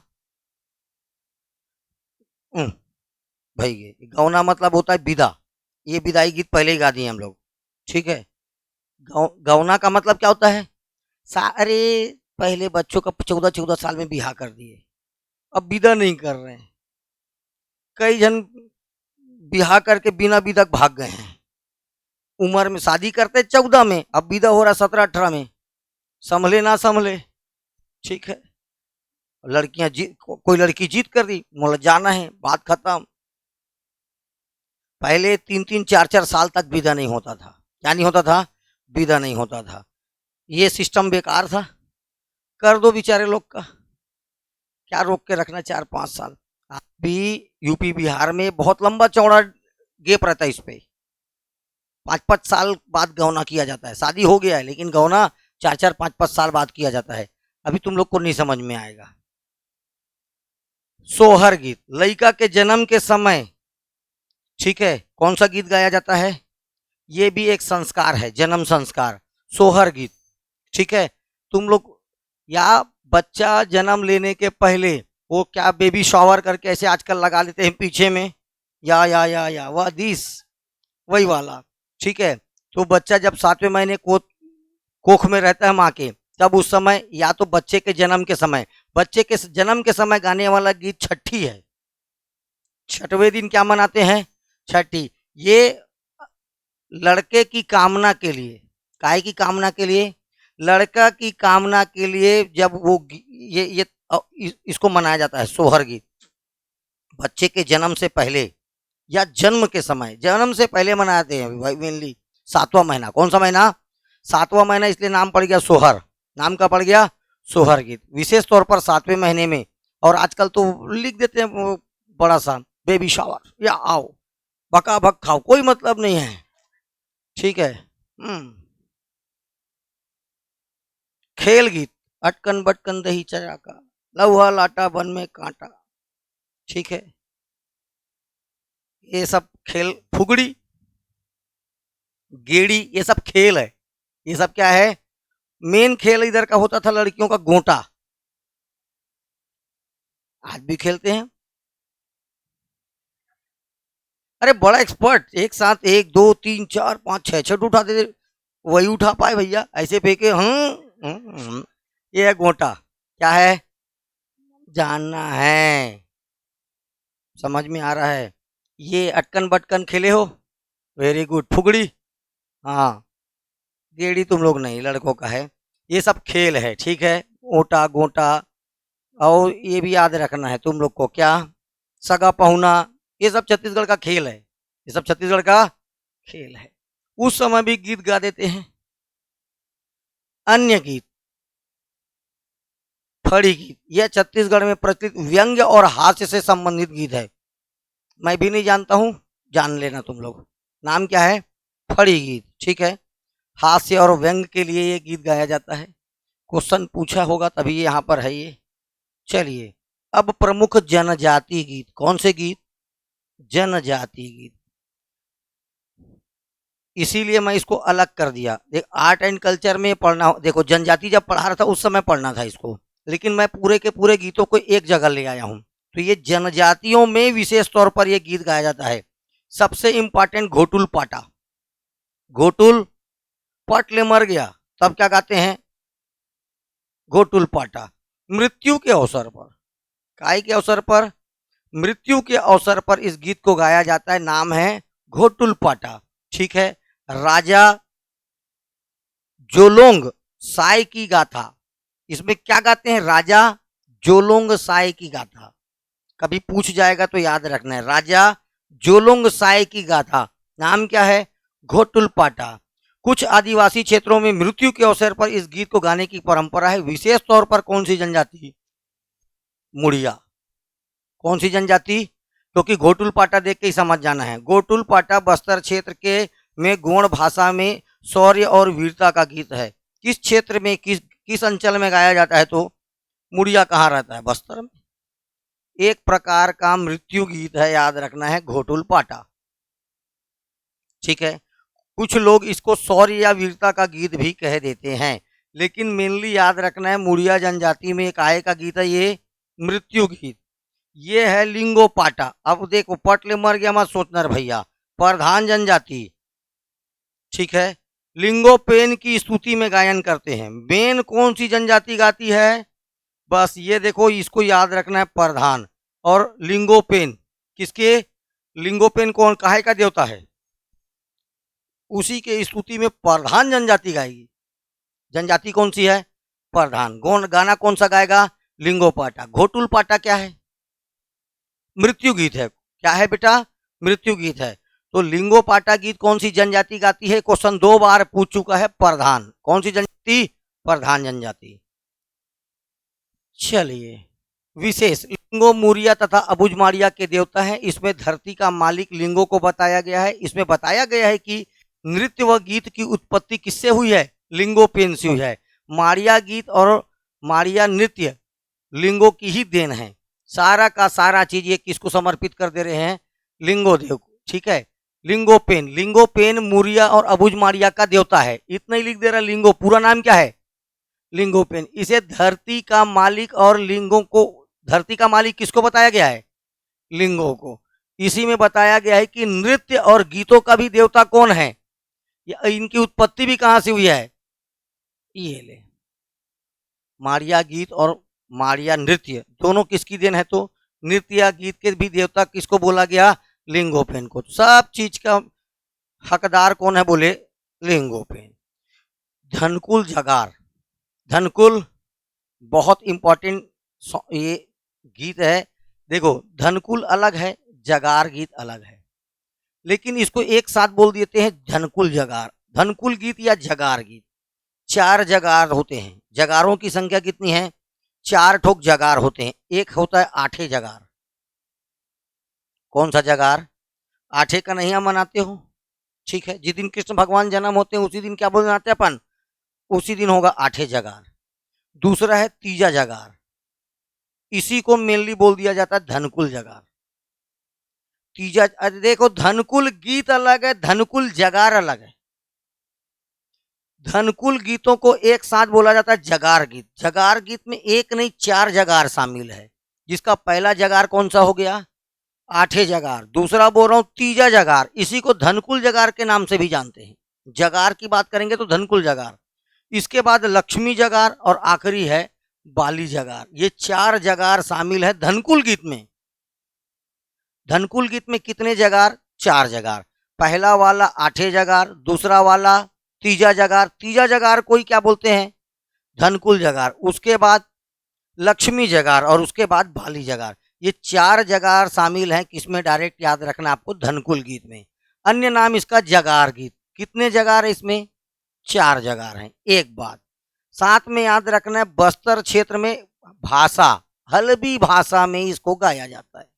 भाई ये गौना मतलब होता है विदा, ये विदाई गीत पहले ही गा दिए हम लोग। ठीक है, गौना का मतलब क्या होता है, सारे पहले बच्चों का 14 14 साल में बिहा कर दिए, अब विदा नहीं कर रहे हैं, कई जन बिहा करके बिना विदा भाग गए हैं, उम्र में शादी करते 14 में, अब विदा हो रहा 17 18 में, संभले ना संभले। ठीक है, लड़कियां जीत, कोई लड़की जीत कर दी, मतलब जाना है, बात खत्म। पहले 3 3 4 4 साल तक विदा नहीं होता था, क्या नहीं होता था, विदा नहीं होता था, ये सिस्टम बेकार था, कर दो बेचारे लोग का, क्या रोक के रखना 4 5 साल। अभी यूपी बिहार में बहुत लंबा चौड़ा गेप रहता है, इस पे 5 5 साल बाद गौना किया जाता है, शादी हो गया है लेकिन गौना 4 4 5 5 साल बाद किया जाता है, अभी तुम लोग को नहीं समझ में आएगा। सोहर गीत, लड़का के जन्म के समय, ठीक है, कौन सा गीत गाया जाता है, ये भी एक संस्कार है, जन्म संस्कार, सोहर गीत। ठीक है, तुम लोग, या बच्चा जन्म लेने के पहले वो क्या बेबी शॉवर करके ऐसे आजकल लगा लेते हैं पीछे में, या वह दिस, वही वाला। ठीक है, तो बच्चा जब 7वें महीने कोख में रहता है माँ के, तब उस समय, या तो बच्चे के जन्म के समय, बच्चे के जन्म के समय गाने वाला गीत छठी है, 6वें दिन क्या मनाते हैं, छठी। ये लड़के की कामना के लिए, काय की कामना के लिए, लड़का की कामना के लिए, जब वो ये इसको मनाया जाता है सोहर गीत, बच्चे के जन्म से पहले या जन्म के समय, जन्म से पहले मनाते हैं भाई, मेनली 7वां महीना, कौन सा महीना, 7वां महीना, इसलिए नाम पड़ गया सोहर, नाम का पड़ गया सोहर गीत, विशेष तौर पर 7वें महीने में। और आजकल तो लिख देते हैं बड़ा सा बेबी शावर, या आओ बका भक खाओ, कोई मतलब नहीं है, ठीक है। खेल गीत, अटकन बटकन दही चरा का, लौहा लाटा बन में कांटा, ठीक है। ये सब खेल, फुगड़ी, गेड़ी, ये सब खेल है। ये सब क्या है? मेन खेल इधर का होता था लड़कियों का गोटा, आज भी खेलते हैं। अरे बड़ा एक्सपर्ट, एक साथ एक दो तीन चार पाँच छह छठ उठाते थे, वही उठा पाए भैया, ऐसे फेंके। ये है गोटा। क्या है? जानना है, समझ में आ रहा है। ये अटकन बटकन खेले हो? Very good. फुगड़ी? हाँ। गेड़ी तुम लोग नहीं, लड़कों का है। ये सब खेल है, ठीक है। ओटा गोटा, और ये भी याद रखना है तुम लोग को, क्या? सगा पहुना, ये सब छत्तीसगढ़ का खेल है। ये सब छत्तीसगढ़ का खेल है। उस समय भी गीत गा देते हैं। अन्य गीत, फड़ी गीत, यह छत्तीसगढ़ में प्रचलित व्यंग्य और हास्य से संबंधित गीत है। मैं भी नहीं जानता हूं, जान लेना तुम लोग। नाम क्या है? फड़ी गीत, ठीक है। हास्य और व्यंग के लिए ये गीत गाया जाता है। क्वेश्चन पूछा होगा तभी यहाँ पर है ये। चलिए, अब प्रमुख जनजाति गीत, कौन से गीत? जनजाति गीत। इसीलिए मैं इसको अलग कर दिया। देख, आर्ट एंड कल्चर में पढ़ना, देखो जनजाति जब पढ़ा रहा था उस समय पढ़ना था इसको, लेकिन मैं पूरे के पूरे गीतों को एक जगह ले आया हूँ। तो ये जनजातियों में विशेष तौर पर ये गीत गाया जाता है। सबसे इंपॉर्टेंट, घोटुल पाटा। घोटुल पट ले मर गया, तब क्या गाते हैं? घोटुल पाटा। मृत्यु के अवसर पर, काय के अवसर पर? मृत्यु के अवसर पर इस गीत को गाया जाता है। नाम है घोटुल पाटा, ठीक है। राजा जोलोंग साय की गाथा, इसमें क्या गाते हैं? राजा जोलोंग साय की गाथा। कभी पूछ जाएगा तो याद रखना है, राजा जोलोंग साय की गाथा। नाम क्या है? घोटुल पाटा। कुछ आदिवासी क्षेत्रों में मृत्यु के अवसर पर इस गीत को गाने की परंपरा है। विशेष तौर पर कौन सी जनजाति? मुड़िया। कौन सी जनजाति? क्योंकि घोटुल पाटा देख के ही समझ जाना है। घोटुल पाटा बस्तर क्षेत्र के में गोंड भाषा में शौर्य और वीरता का गीत है। किस क्षेत्र में, किस अंचल में गाया जाता है? तो मुड़िया कहाँ रहता है? बस्तर में। एक प्रकार का मृत्यु गीत है, याद रखना है, घोटुल पाटा, ठीक है। कुछ लोग इसको शौर्य या वीरता का गीत भी कह देते हैं, लेकिन मेनली याद रखना है मुड़िया जनजाति में एक आय का गीत है ये मृत्यु गीत। ये है लिंगो पाटा। अब देखो, पटले मर गया मत सोचना रे भैया, प्रधान जनजाति, ठीक है। लिंगो पेन की स्तुति में गायन करते हैं। बेन कौन सी जनजाति गाती है? बस ये देखो, इसको याद रखना है, प्रधान। और लिंगोपेन किसके? लिंगोपेन कौन, काहे का देवता है? उसी के स्तुति में प्रधान जनजाति गाएगी। जनजाति कौन सी है? प्रधान। गाना कौन सा गाएगा? लिंगो पाटा। घोटुल पाटा क्या है? मृत्यु गीत है। क्या है बेटा? मृत्यु गीत है। तो लिंगो पाटा गीत कौन सी जनजाति गाती है? क्वेश्चन 2 बार पूछ चुका है, प्रधान। कौन सी जनजाति? प्रधान जनजाति। चलिए, विशेष, लिंगो मुरिया तथा अबुझमारिया के देवता हैं। इसमें धरती का मालिक लिंगो को बताया गया है। इसमें बताया गया है कि नृत्य व गीत की उत्पत्ति किससे हुई है? लिंगो पेन से हुई है। मारिया गीत और मारिया नृत्य लिंगो की ही देन है। सारा का सारा चीज ये किसको समर्पित कर दे रहे हैं? लिंगो देव को, ठीक है। लिंगो पेन मुरिया और अबुझमारिया का देवता है, इतना ही लिख दे रहा। लिंगो पूरा नाम क्या है? लिंगोपेन। इसे धरती का मालिक, और लिंगों को, धरती का मालिक किसको बताया गया है? लिंगों को। इसी में बताया गया है कि नृत्य और गीतों का भी देवता कौन है, इनकी उत्पत्ति भी कहां से हुई है? ये ले, मारिया गीत और मारिया नृत्य दोनों किसकी देन है? तो नृत्य या गीत के भी देवता किसको बोला गया? लिंगोपेन को। सब चीज का हकदार कौन है? बोले लिंगोपेन। धनकुल जगार, धनकुल बहुत इंपॉर्टेंट ये गीत है। देखो, धनकुल अलग है, जगार गीत अलग है, लेकिन इसको एक साथ बोल देते हैं धनकुल जगार। धनकुल गीत या जगार गीत, 4 जगार होते हैं। जगारों की संख्या कितनी है? 4 ठोक जगार होते हैं। एक होता है आठे जगार। कौन सा जगार? आठे का नहीं मनाते हो? ठीक है, जिस दिन कृष्ण भगवान जन्म होते हैं उसी दिन क्या बोलते हैं अपन, उसी दिन होगा आठे जगार। दूसरा है तीजा जगार, इसी को मेनली बोल दिया जाता है धनकुल जगार। तीजा, अरे देखो धनकुल गीत अलग है, धनकुल जगार अलग है। धनकुल गीतों को एक साथ बोला जाता है जगार गीत। जगार गीत में एक नहीं 4 जगार शामिल है, जिसका पहला जगार कौन सा हो गया, आठे जगार। दूसरा बोल रहा हूं तीजा जगार, इसी को धनकुल जगार के नाम से भी जानते हैं। जगार की बात करेंगे तो धनकुल जगार, इसके बाद लक्ष्मी जगार और आखिरी है बाली जगार। ये 4 जगार शामिल है धनकुल गीत में। धनकुल गीत में कितने जगार, 4 जगार। पहला वाला आठे जगार, दूसरा वाला तीजा जगार। तीजा जगार कोई क्या बोलते हैं, धनकुल जगार। उसके बाद लक्ष्मी जगार और उसके बाद बाली जगार। ये 4 जगार शामिल हैं किसमें, डायरेक्ट याद रखना आपको, धनकुल गीत में। अन्य नाम इसका जगार गीत। कितने जगार है इसमें, 4 जगार हैं। एक बात साथ में याद रखना है, बस्तर क्षेत्र में भाषा, हल्बी भाषा में इसको गाया जाता है।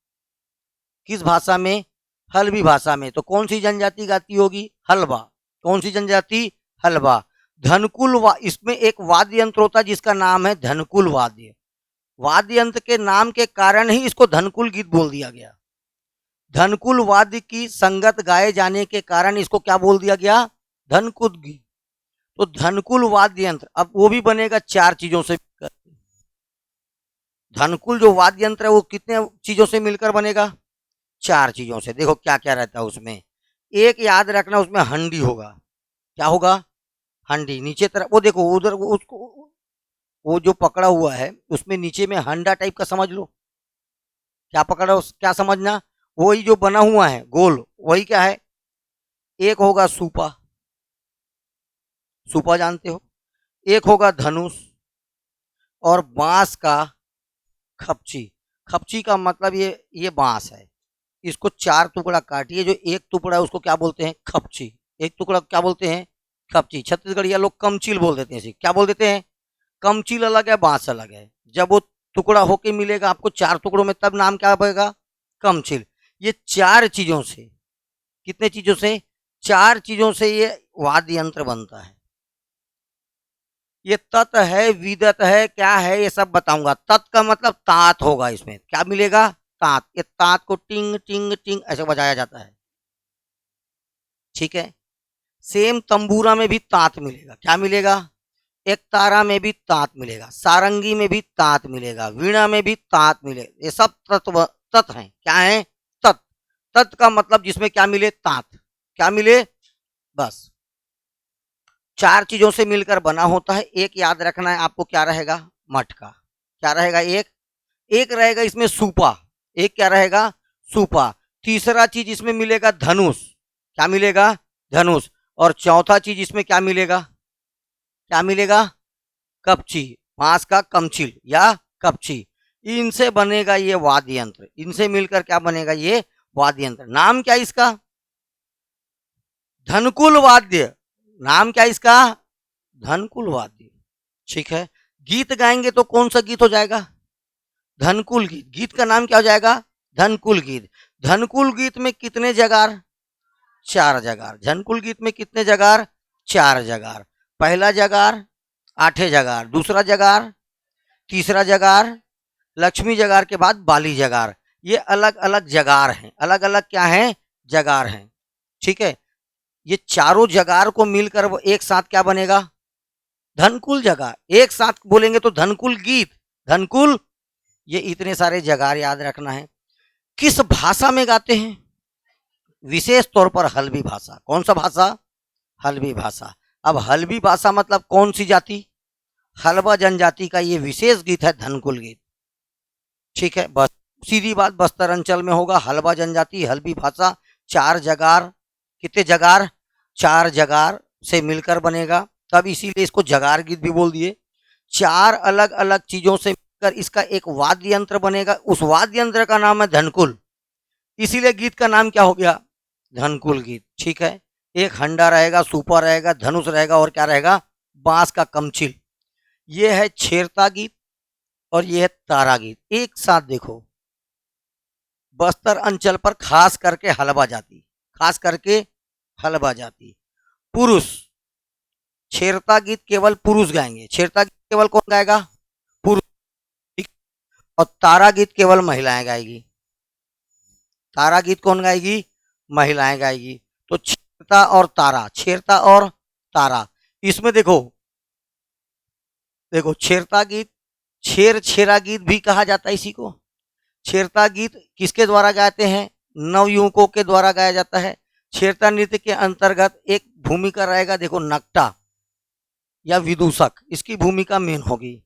किस भाषा में, हल्बी भाषा में। तो कौन सी जनजाति गाती होगी, हलबा। कौन सी जनजाति, हलबा। धनकुल इसमें एक वाद्य यंत्र होता है जिसका नाम है धनकुल वाद्य। वाद्य यंत्र के नाम के कारण ही इसको धनकुल गीत बोल दिया गया। धनकुल वाद्य की संगत गाए जाने के कारण इसको क्या बोल दिया गया, धनकुल गीत। तो धनकुल वाद्य यंत्र, अब वो भी बनेगा 4 चीजों से। धनकुल जो वाद्य यंत्र है वो कितने चीजों से मिलकर बनेगा, 4 चीजों से। देखो क्या क्या रहता है उसमें। एक याद रखना, उसमें हंडी होगा। क्या होगा, हंडी। नीचे तरफ वो देखो उधर उसको, वो जो पकड़ा हुआ है उसमें नीचे में हंडा टाइप का समझ लो। क्या पकड़ा, क्या समझना, वही जो बना हुआ है गोल, वही क्या है। एक होगा सूपा, सूपा जानते हो। एक होगा धनुष, और बांस का खपची। खपची का मतलब ये बांस है। इसको 4 टुकड़ा काटिए, जो एक टुकड़ा है उसको क्या बोलते हैं, खपची। एक टुकड़ा क्या बोलते हैं, खपची। छत्तीसगढ़िया लोग कमचील बोल देते हैं इसे। क्या बोल देते हैं, कमचील अलग है, बांस अलग है। जब वो टुकड़ा होके मिलेगा आपको 4 टुकड़ों में, तब नाम क्या बनेगा, कमचील। ये 4 चीजों से, कितने चीजों से, 4 चीजों से ये वाद्य यंत्र बनता है। ये तत् है, विदत है, क्या है ये सब बताऊंगा। तत् का मतलब तात होगा, इसमें क्या मिलेगा, तात। ये तात को टिंग टिंग टिंग ऐसे बजाया जाता है, ठीक है। सेम तंबूरा में भी तात मिलेगा, क्या मिलेगा, एक तारा में भी तात मिलेगा, सारंगी में भी तात मिलेगा, वीणा में भी तात मिलेगा। ये सब तत्व तत् हैं, क्या है, तत्। तत् का मतलब जिसमें क्या मिले, तात, क्या मिले, बस। 4 चीजों से मिलकर बना होता है। एक याद रखना है आपको, क्या रहेगा, मटका। क्या रहेगा, एक रहेगा इसमें सूपा। एक क्या रहेगा, सूपा। तीसरा चीज इसमें मिलेगा धनुष, क्या मिलेगा, धनुष। और चौथा चीज इसमें क्या मिलेगा, क्या मिलेगा, कपची, बांस का कमचील या कपची। इनसे बनेगा ये वाद्य यंत्र। इनसे मिलकर क्या बनेगा, ये वाद्य यंत्र। नाम क्या इसका, धनकुल वाद्य। नाम क्या इसका, धनकुल वाद्य, ठीक है। गीत गाएंगे तो कौन सा गीत हो जाएगा, धनकुल गीत। गीत का नाम क्या हो जाएगा, धनकुल गीत। धनकुल गीत में कितने जगार, 4 जगार। धनकुल गीत में कितने जगार, 4 जगार। पहला जगार आठे जगार, दूसरा जगार, तीसरा जगार, लक्ष्मी जगार के बाद बाली जगार। ये अलग अलग जगार हैं, अलग अलग क्या हैं, जगार हैं, ठीक है। ये चारों जगार को मिलकर वो एक साथ क्या बनेगा, धनकुल जगार। एक साथ बोलेंगे तो धनकुल गीत, धनकुल। ये इतने सारे जगार याद रखना है। किस भाषा में गाते हैं, विशेष तौर पर हल्बी भाषा। कौन सा भाषा, हल्बी भाषा। अब हल्बी भाषा मतलब कौन सी जाति, हलबा जनजाति का ये विशेष गीत है धनकुल गीत, ठीक है। बस सीधी बात, बस्तर अंचल में होगा हलबा जनजाति, हल्बी भाषा। 4 जगार, कितने जगार, 4 जगार से मिलकर बनेगा, तब इसीलिए इसको जगार गीत भी बोल दिए। 4 अलग अलग चीजों से मिलकर इसका एक वाद्य यंत्र बनेगा। उस वाद्य यंत्र का नाम है धनकुल, इसीलिए गीत का नाम क्या हो गया, धनकुल गीत, ठीक है। एक हंडा रहेगा, सूपा रहेगा, धनुष रहेगा, और क्या रहेगा, बांस का कमचिल। ये है छेरता गीत और ये है तारा गीत। एक साथ देखो, बस्तर अंचल पर खास करके हलबा जाति, खास करके हलबा जाति। पुरुष, छेरता गीत केवल पुरुष गाएंगे, छेरता गीत केवल कौन गाएगा? पुरुष। ठीक। और तारा गीत केवल महिलाएं गाएगी, तारा गीत कौन गाएगी? महिलाएं गाएगी। तो छेरता और तारा, छेरता और तारा, इसमें देखो, देखो छेरता गीत, छेर छेरा गीत भी कहा जाता है इसी को। छेरता गीत किसके द्वारा गाते हैं? नवयुवकों के द्वारा गाया जाता है। छेरता नृत्य के अंतर्गत एक भूमिका रहेगा, देखो नकटा या विदूषक, इसकी भूमिका मेन होगी।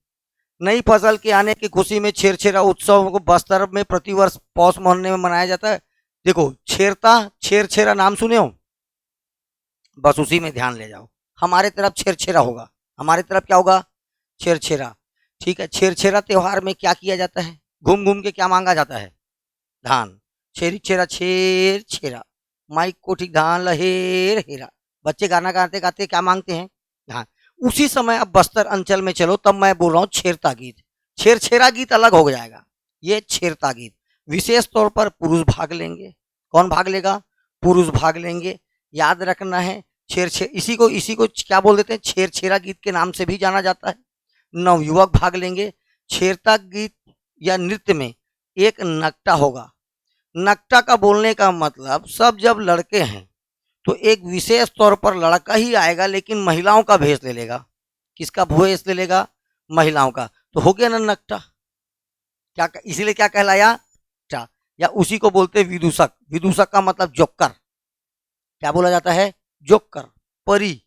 नई फसल के आने की खुशी में छेरछेरा उत्सव को बस्तर में प्रतिवर्ष पौष महीने में मनाया जाता है। देखो छेरता, छेरछेरा नाम सुने हो, बस उसी में ध्यान ले जाओ। हमारे तरफ छेरछेरा होगा, हमारे तरफ क्या होगा? छेरछेरा। ठीक है। छेरछेरा त्योहार में क्या किया जाता है? घूम घूम के क्या मांगा जाता है? धान। छेरी छेरा छेर छेरा, माइक कोठी धान लहेर हेरा। बच्चे गाना गाते गाते क्या मांगते हैं? धान। उसी समय अब बस्तर अंचल में चलो, तब मैं बोल रहा हूँ छेरता गीत। छेरछेरा गीत अलग हो जाएगा, ये छेरता गीत। विशेष तौर पर पुरुष भाग लेंगे। कौन भाग लेगा? पुरुष भाग लेंगे। याद रखना है, इसी को क्या बोल देते हैं? छेरछेरा गीत के नाम से भी जाना जाता है। नवयुवक भाग लेंगे। छेरता गीत या नृत्य में एक नकटा होगा। नकटा का बोलने का मतलब, सब जब लड़के हैं तो एक विशेष तौर पर लड़का ही आएगा, लेकिन महिलाओं का भेष ले लेगा। किसका भेष ले लेगा? महिलाओं का। तो हो गया ना नकटा। क्या, इसीलिए क्या कहलाया? नकटा। या उसी को बोलते हैं विदूषक। विदूषक का मतलब जोकर। क्या बोला जाता है? जोकर, परी,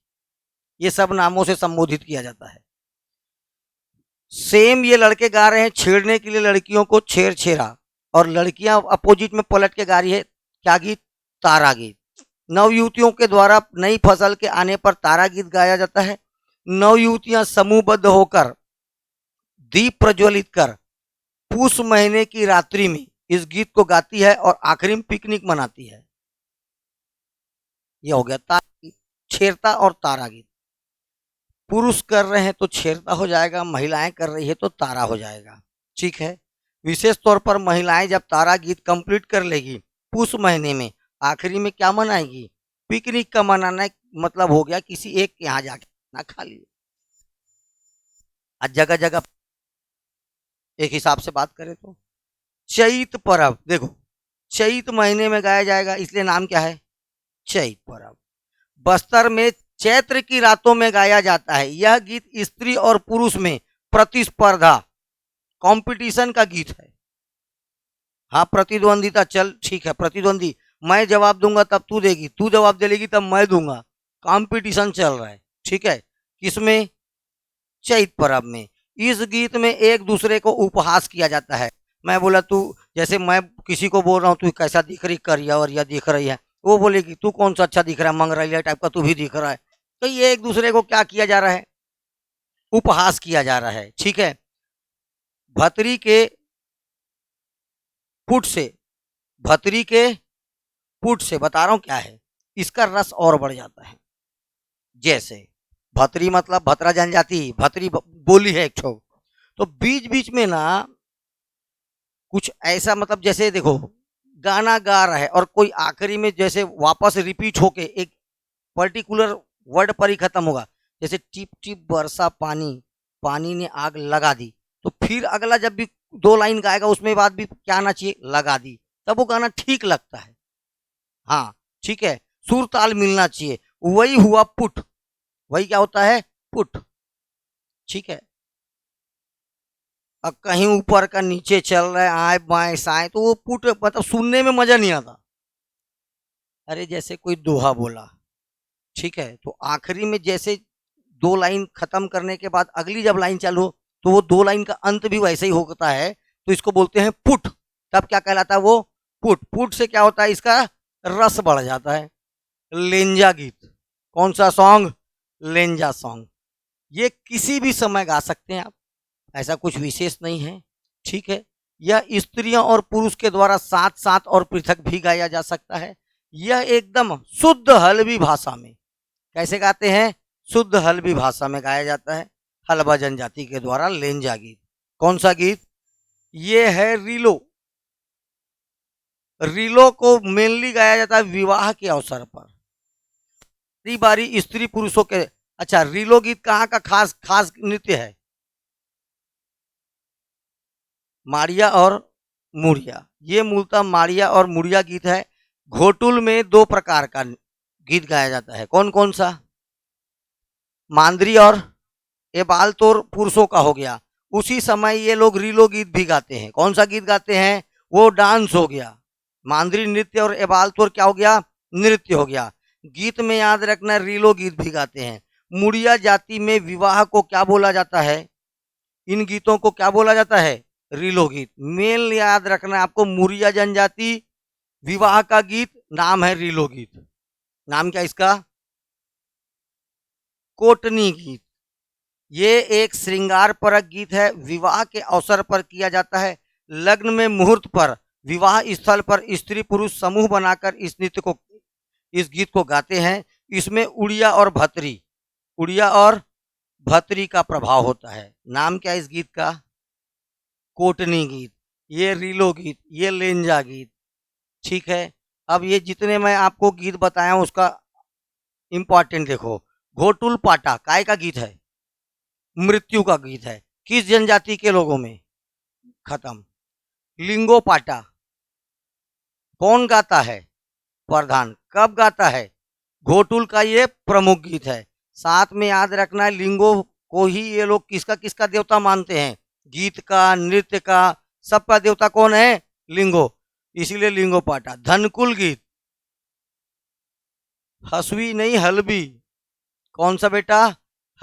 ये सब नामों से संबोधित किया जाता है। सेम ये लड़के गा रहे हैं छेड़ने के लिए लड़कियों को, छेर छेरा, और लड़कियां अपोजिट में पलट के गा रही है क्या गीत? तारा गीत। नवयुवतियों के द्वारा नई फसल के आने पर तारा गीत गाया जाता है। नवयुवतियां समूहबद्ध होकर दीप प्रज्वलित कर पूस महीने की रात्रि में इस गीत को गाती है और आखिरी में पिकनिक मनाती है। यह हो गया तारा गीत, छेरता और तारा गीत। पुरुष कर रहे हैं तो छेरता हो जाएगा, महिलाएं कर रही है तो तारा हो जाएगा। ठीक है। विशेष तौर पर महिलाएं जब तारा गीत कंप्लीट कर लेगी पुष महीने में, आखिरी में क्या मनाएगी? पिकनिक का मनाना मतलब हो गया किसी एक के यहाँ जाके ना खा लिए। आज जगह जगह एक हिसाब से बात करें तो चैत पर्व, देखो चैत महीने में गाया जाएगा, इसलिए नाम क्या है? चैत पर्व। बस्तर में चैत्र की रातों में गाया जाता है। यह गीत स्त्री और पुरुष में प्रतिस्पर्धा, कंपटीशन का गीत है। हाँ, प्रतिद्वंदिता, चल ठीक है, प्रतिद्वंदी, मैं जवाब दूंगा तब तू देगी, तू जवाब दे लेगी तब मैं दूंगा, कंपटीशन चल रहा है। ठीक है। किसमें? चैत पर्व में। इस गीत में एक दूसरे को उपहास किया जाता है। मैं बोला तू, जैसे मैं किसी को बोल रहा हूँ तू कैसा दिख रही, करिया और यह दिख रही है, वो बोलेगी तू कौन सा अच्छा दिख रहा है, मंगरैलिया टाइप का तू भी दिख रहा है। तो ये एक दूसरे को क्या किया जा रहा है? उपहास किया जा रहा है। ठीक है। भतरी के पुट से, भतरी के पुट से बता रहा हूं क्या है, इसका रस और बढ़ जाता है। जैसे भतरी मतलब भतरा जनजाति, भतरी बोली है एक ठो, तो बीच बीच में ना कुछ ऐसा, मतलब जैसे देखो गाना गा रहा है और कोई आखिरी में जैसे वापस रिपीट होके एक पर्टिकुलर वर्ड पर ही खत्म होगा। जैसे टिप टिप बरसा पानी, पानी ने आग लगा दी, तो फिर अगला जब भी दो लाइन गाएगा उसमें बाद भी क्या आना चाहिए? लगा दी, तब वो गाना ठीक लगता है। हाँ ठीक है, सुर ताल मिलना चाहिए। वही हुआ पुट, वही क्या होता है? पुट। ठीक है। अब कहीं ऊपर का नीचे चल रहा है, आए बाएं साए, तो वो पुट मतलब सुनने में मजा नहीं आता। अरे जैसे कोई दोहा बोला, ठीक है, तो आखिरी में जैसे दो लाइन खत्म करने के बाद अगली जब लाइन चालू हो, तो वो दो लाइन का अंत भी वैसे ही होता है, तो इसको बोलते हैं पुट। तब क्या कहलाता है वो? पुट। पुट से क्या होता है? इसका रस बढ़ जाता है। लेंजा गीत, कौन सा सॉन्ग? लेंजा सॉन्ग। ये किसी भी समय गा सकते हैं आप, ऐसा कुछ विशेष नहीं है। ठीक है। यह स्त्रियों और पुरुष के द्वारा साथ साथ और पृथक भी गाया जा सकता है। यह एकदम शुद्ध हलवी भाषा में, कैसे गाते हैं? शुद्ध हलवी भाषा में गाया जाता है हलबा जनजाति के द्वारा लेंजा गीत। कौन सा गीत? ये है रीलो। रीलो को मेनली गाया जाता है विवाह के अवसर पर। बारी बारी स्त्री पुरुषों के। अच्छा, रीलो गीत कहाँ का खास खास नृत्य है? माड़िया और मुड़िया, ये मूलतः माड़िया और मुड़िया गीत है। घोटुल में दो प्रकार का गीत गाया जाता है, कौन कौन सा? मांदरी और ये बाल तोर पुरुषों का हो गया। उसी समय ये लोग रीलो गीत भी गाते हैं। कौन सा गीत गाते हैं? वो डांस हो गया। मांदरी नृत्य और एबाल तोर क्या हो गया? नृत्य हो गया। गीत में याद रखना, रीलो गीत भी गाते हैं। मुड़िया जाति में विवाह को क्या बोला जाता है? इन गीतों को क्या बोला जाता है? रीलो गीत। मेल याद रखना है आपको, मुड़िया जनजाति विवाह का गीत नाम है रीलो गीत। नाम क्या इसका? कोटनी गीत। ये एक श्रृंगार परक गीत है, विवाह के अवसर पर किया जाता है। लग्न में मुहूर्त पर विवाह स्थल पर स्त्री पुरुष समूह बनाकर इस गीत को गाते हैं। इसमें उड़िया और भतरी का प्रभाव होता है। नाम क्या है इस गीत का? कोटनी गीत। ये रीलो गीत, ये लेंजा गीत। ठीक है, अब ये जितने मैं आपको गीत बताया हूं उसका इंपॉर्टेंट देखो। घोटुल पाटा काय का गीत है? मृत्यु का गीत है। किस जनजाति के लोगों में? खत्म। लिंगो पाटा कौन गाता है? प्रधान। कब गाता है? घोटुल का ये प्रमुख गीत है। साथ में याद रखना है, लिंगो को ही ये लोग किसका किसका देवता मानते हैं? गीत का, नृत्य का, सबका देवता कौन है? लिंगो। इसीलिए लिंगो पाटा। धनकुल गीत, हसवी नहीं हलबी। कौन सा बेटा?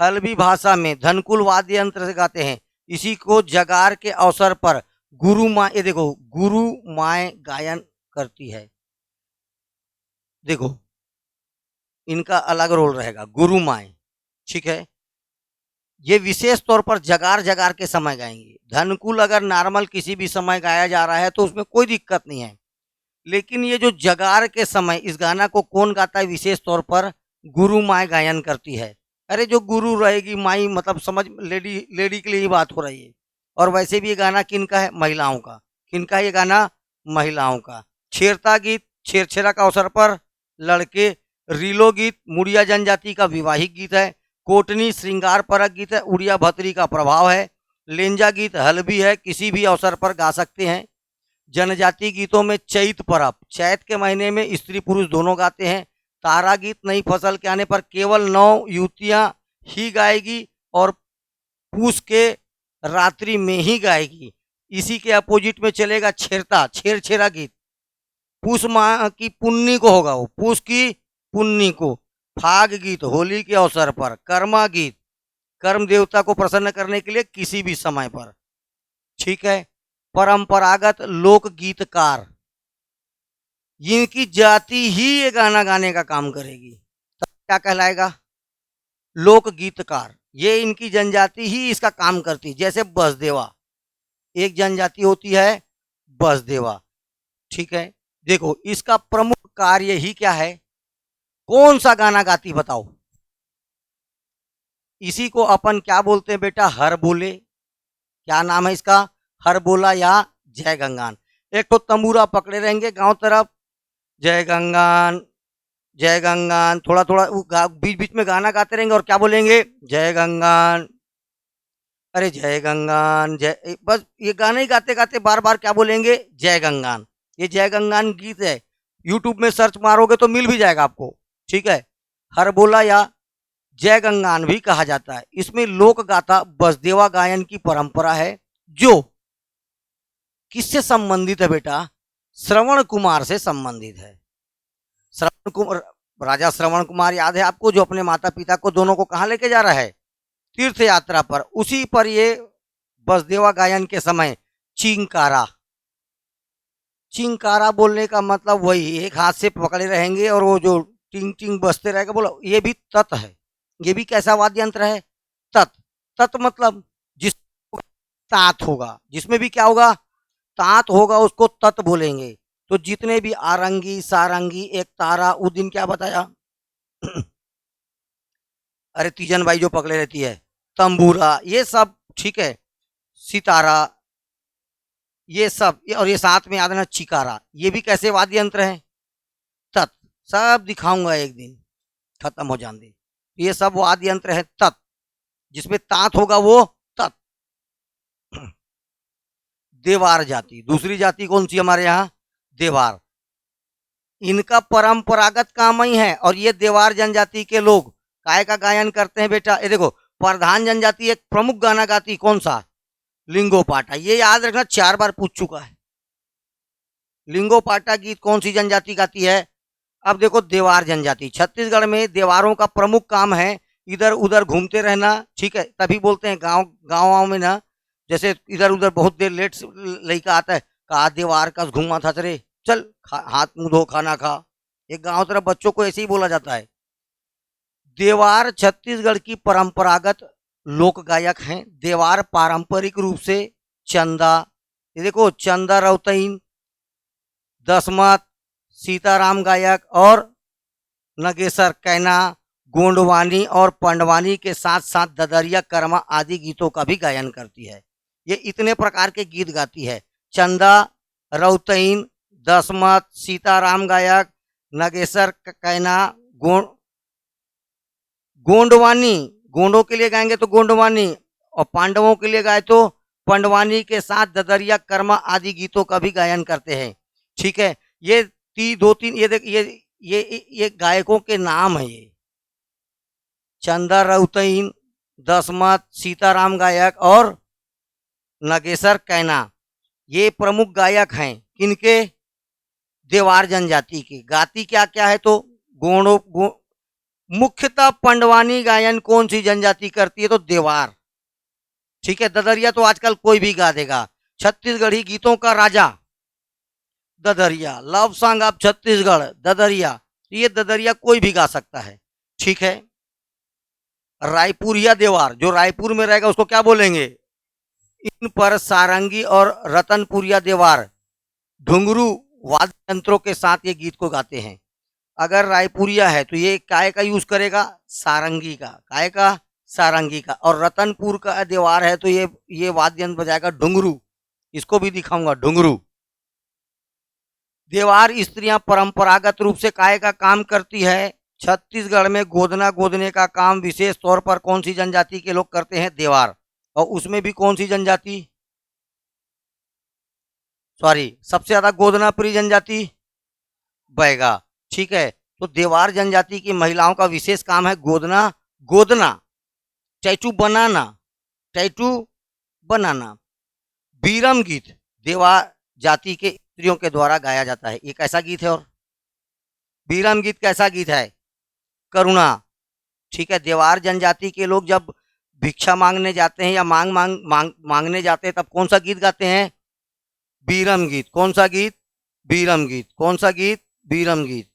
हलबी भाषा में धनकुल वाद्य यंत्र से गाते हैं। इसी को जगार के अवसर पर गुरु माँ, ये देखो, गुरु माए गायन करती है। देखो, इनका अलग रोल रहेगा, गुरु माए। ठीक है, ये विशेष तौर पर जगार जगार के समय गाएंगे। धनकुल अगर नॉर्मल किसी भी समय गाया जा रहा है तो उसमें कोई दिक्कत नहीं है, लेकिन ये जो जगार के समय इस गाना को कौन गाता है विशेष तौर पर? गुरु माए गायन करती है। अरे जो गुरु रहेगी, माई मतलब समझ, लेडी लेडी के लिए ही बात हो रही है। और वैसे भी ये गाना किनका है? महिलाओं का। किनका है ये गाना? महिलाओं का। छेरता गीत, छेरछेरा का अवसर पर लड़के। रीलो गीत मुड़िया जनजाति का विवाहिक गीत है। कोटनी श्रृंगार परक गीत है, उड़िया भतरी का प्रभाव है। लेंजा गीत हलबी है, किसी भी अवसर पर गा सकते हैं। जनजाति गीतों में चैत परब, चैत के महीने में स्त्री पुरुष दोनों गाते हैं। तारा गीत नई फसल के आने पर केवल 9 युवतियां ही गाएगी और पूस के रात्रि में ही गाएगी। इसी के अपोजिट में चलेगा छेरता, छेरछेरा गीत। पूस माह की पुन्नी को होगा, वो पूस की पुन्नी को। फाग गीत होली के अवसर पर। कर्मा गीत कर्म देवता को प्रसन्न करने के लिए किसी भी समय पर। ठीक है। परंपरागत लोक गीतकार, इनकी जाति ही ये गाना गाने का काम करेगी, तो क्या कहलाएगा? लोक गीतकार। ये इनकी जनजाति ही इसका काम करती। जैसे बसदेवा, एक जनजाति होती है बसदेवा। ठीक है, देखो इसका प्रमुख कार्य ही क्या है? कौन सा गाना गाती बताओ? इसी को अपन क्या बोलते हैं बेटा? हर बोले। क्या नाम है इसका? हर बोला या जय गंगान। एक तो तंबूरा पकड़े रहेंगे गांव तरफ, जय गंगान जय गंगान, थोड़ा थोड़ा बीच बीच में गाना गाते रहेंगे और क्या बोलेंगे? जय गंगान। अरे जय गंगान जय, बस ये गाना ही गाते गाते बार बार क्या बोलेंगे? जय गंगान। ये जय गंगान गीत है, यूट्यूब में सर्च मारोगे तो मिल भी जाएगा आपको। ठीक है, हर बोला या जय गंगान भी कहा जाता है। इसमें लोक गाथा बसदेवा गायन की परंपरा है, जो किससे संबंधित है बेटा? श्रवण कुमार से संबंधित है। श्रवण कुमार, राजा श्रवण कुमार याद है आपको, जो अपने माता पिता को दोनों को कहाँ लेके जा रहा है? तीर्थ यात्रा पर। उसी पर ये बसदेवा गायन के समय चिंकारा, चिंकारा बोलने का मतलब वही, एक हाथ से पकड़े रहेंगे और वो जो टिंग टिंग बजते रहेगा, बोलो ये भी तत् है। ये भी कैसा वाद्य यंत्र है? तत्। तत् मतलब जिस तात होगा, जिसमें भी क्या होगा? तात होगा, उसको तत् बोलेंगे। तो जितने भी आरंगी, सारंगी, एक तारा, उस दिन क्या बताया? अरे तीजन बाई जो पकड़े रहती है, तंबूरा, ये सब। ठीक है, सितारा, ये सब, और ये साथ में याद रखना चिकारा, ये भी कैसे वाद्य यंत्र है? तत्। सब दिखाऊंगा एक दिन। खत्म हो जाते। ये सब वाद्य यंत्र है तत्, जिसमें तात होगा वो तत्। देवार जाति, दूसरी जाति कौन सी हमारे यहाँ? देवार। इनका परंपरागत काम ही है। और ये देवार जनजाति के लोग काय का गायन करते हैं बेटा? ये देखो, प्रधान जनजाति एक प्रमुख गाना गाती, कौन सा? लिंगोपाटा। ये याद रखना, 4 बार पूछ चुका है। लिंगोपाटा गीत कौन सी जनजाति गाती है? अब देखो, देवार जनजाति। छत्तीसगढ़ में देवारों का प्रमुख काम है इधर उधर घूमते रहना, ठीक है? तभी बोलते हैं गांव गांव में ना, जैसे इधर उधर बहुत देर लेट लड़का आता है, कहा देवार का घूमा था तेरे, चल हाथ मुंह धो खाना खा। एक गांव तरफ बच्चों को ऐसे ही बोला जाता है। देवार छत्तीसगढ़ की परंपरागत लोक गायक हैं। देवार पारंपरिक रूप से चंदा, ये देखो, चंदा रौतईन, दसमत, सीताराम गायक और नगेसर कैना, गोंडवानी और पंडवानी के साथ साथ ददरिया, कर्मा आदि गीतों का भी गायन करती है। ये इतने प्रकार के गीत गाती है। चंदा, रौतईन, दसमत, सीताराम गायक, नगेसर कैना, गोंडवानी, गोंडों के लिए गाएंगे तो गोंडवानी, और पांडवों के लिए गाए तो पंडवानी के साथ ददरिया, कर्मा आदि गीतों का भी गायन करते हैं। ठीक है, ये दो तीन, ये देख, ये गायकों के नाम है। ये चंदा रौतईन, दसमत, सीताराम गायक और नगेसर कैना, ये प्रमुख गायक हैं। किनके? देवार जनजाति के। गाती क्या क्या है तो मुख्यतः पंडवानी गायन कौन सी जनजाति करती है तो देवार। ठीक है, ददरिया तो आजकल कोई भी गा देगा। छत्तीसगढ़ी गीतों का राजा ददरिया, लव सॉन्ग ऑफ छत्तीसगढ़ ददरिया, ये ददरिया कोई भी गा सकता है। ठीक है, रायपुरिया देवार, जो रायपुर में रहेगा उसको क्या बोलेंगे? इन पर सारंगी और रतनपुरिया देवार घुंघरू वाद्य यंत्रों के साथ ये गीत को गाते हैं। अगर रायपुरिया है तो ये काय का यूज करेगा? सारंगी का। काय का? सारंगी का। और रतनपुर का देवार है तो ये वाद्य यंत्र बजाएगा डुंगरू। इसको भी दिखाऊंगा, डुंगरू। देवार स्त्रियां परंपरागत रूप से काय का काम करती है? छत्तीसगढ़ में गोदना गोदने का काम विशेष तौर पर कौन सी जनजाति के लोग करते हैं? देवार। और उसमें भी कौन सी जनजाति? सॉरी, सबसे ज्यादा गोदना प्रिय जनजाति बैगा। ठीक है, तो देवार जनजाति की महिलाओं का विशेष काम है गोदना गोदना, टैटू बनाना, टैटू बनाना। बीरम गीत देवार जाति के स्त्रियों के द्वारा गाया जाता है। ये कैसा गीत है? और बीरम गीत कैसा गीत है? करुणा। ठीक है, देवार जनजाति के लोग जब भिक्षा मांगने जाते हैं या मांगने जाते हैं तब कौन सा गीत गाते हैं? बीरम गीत। कौन सा गीत? बीरम गीत। कौन सा गीत? बीरम गीत।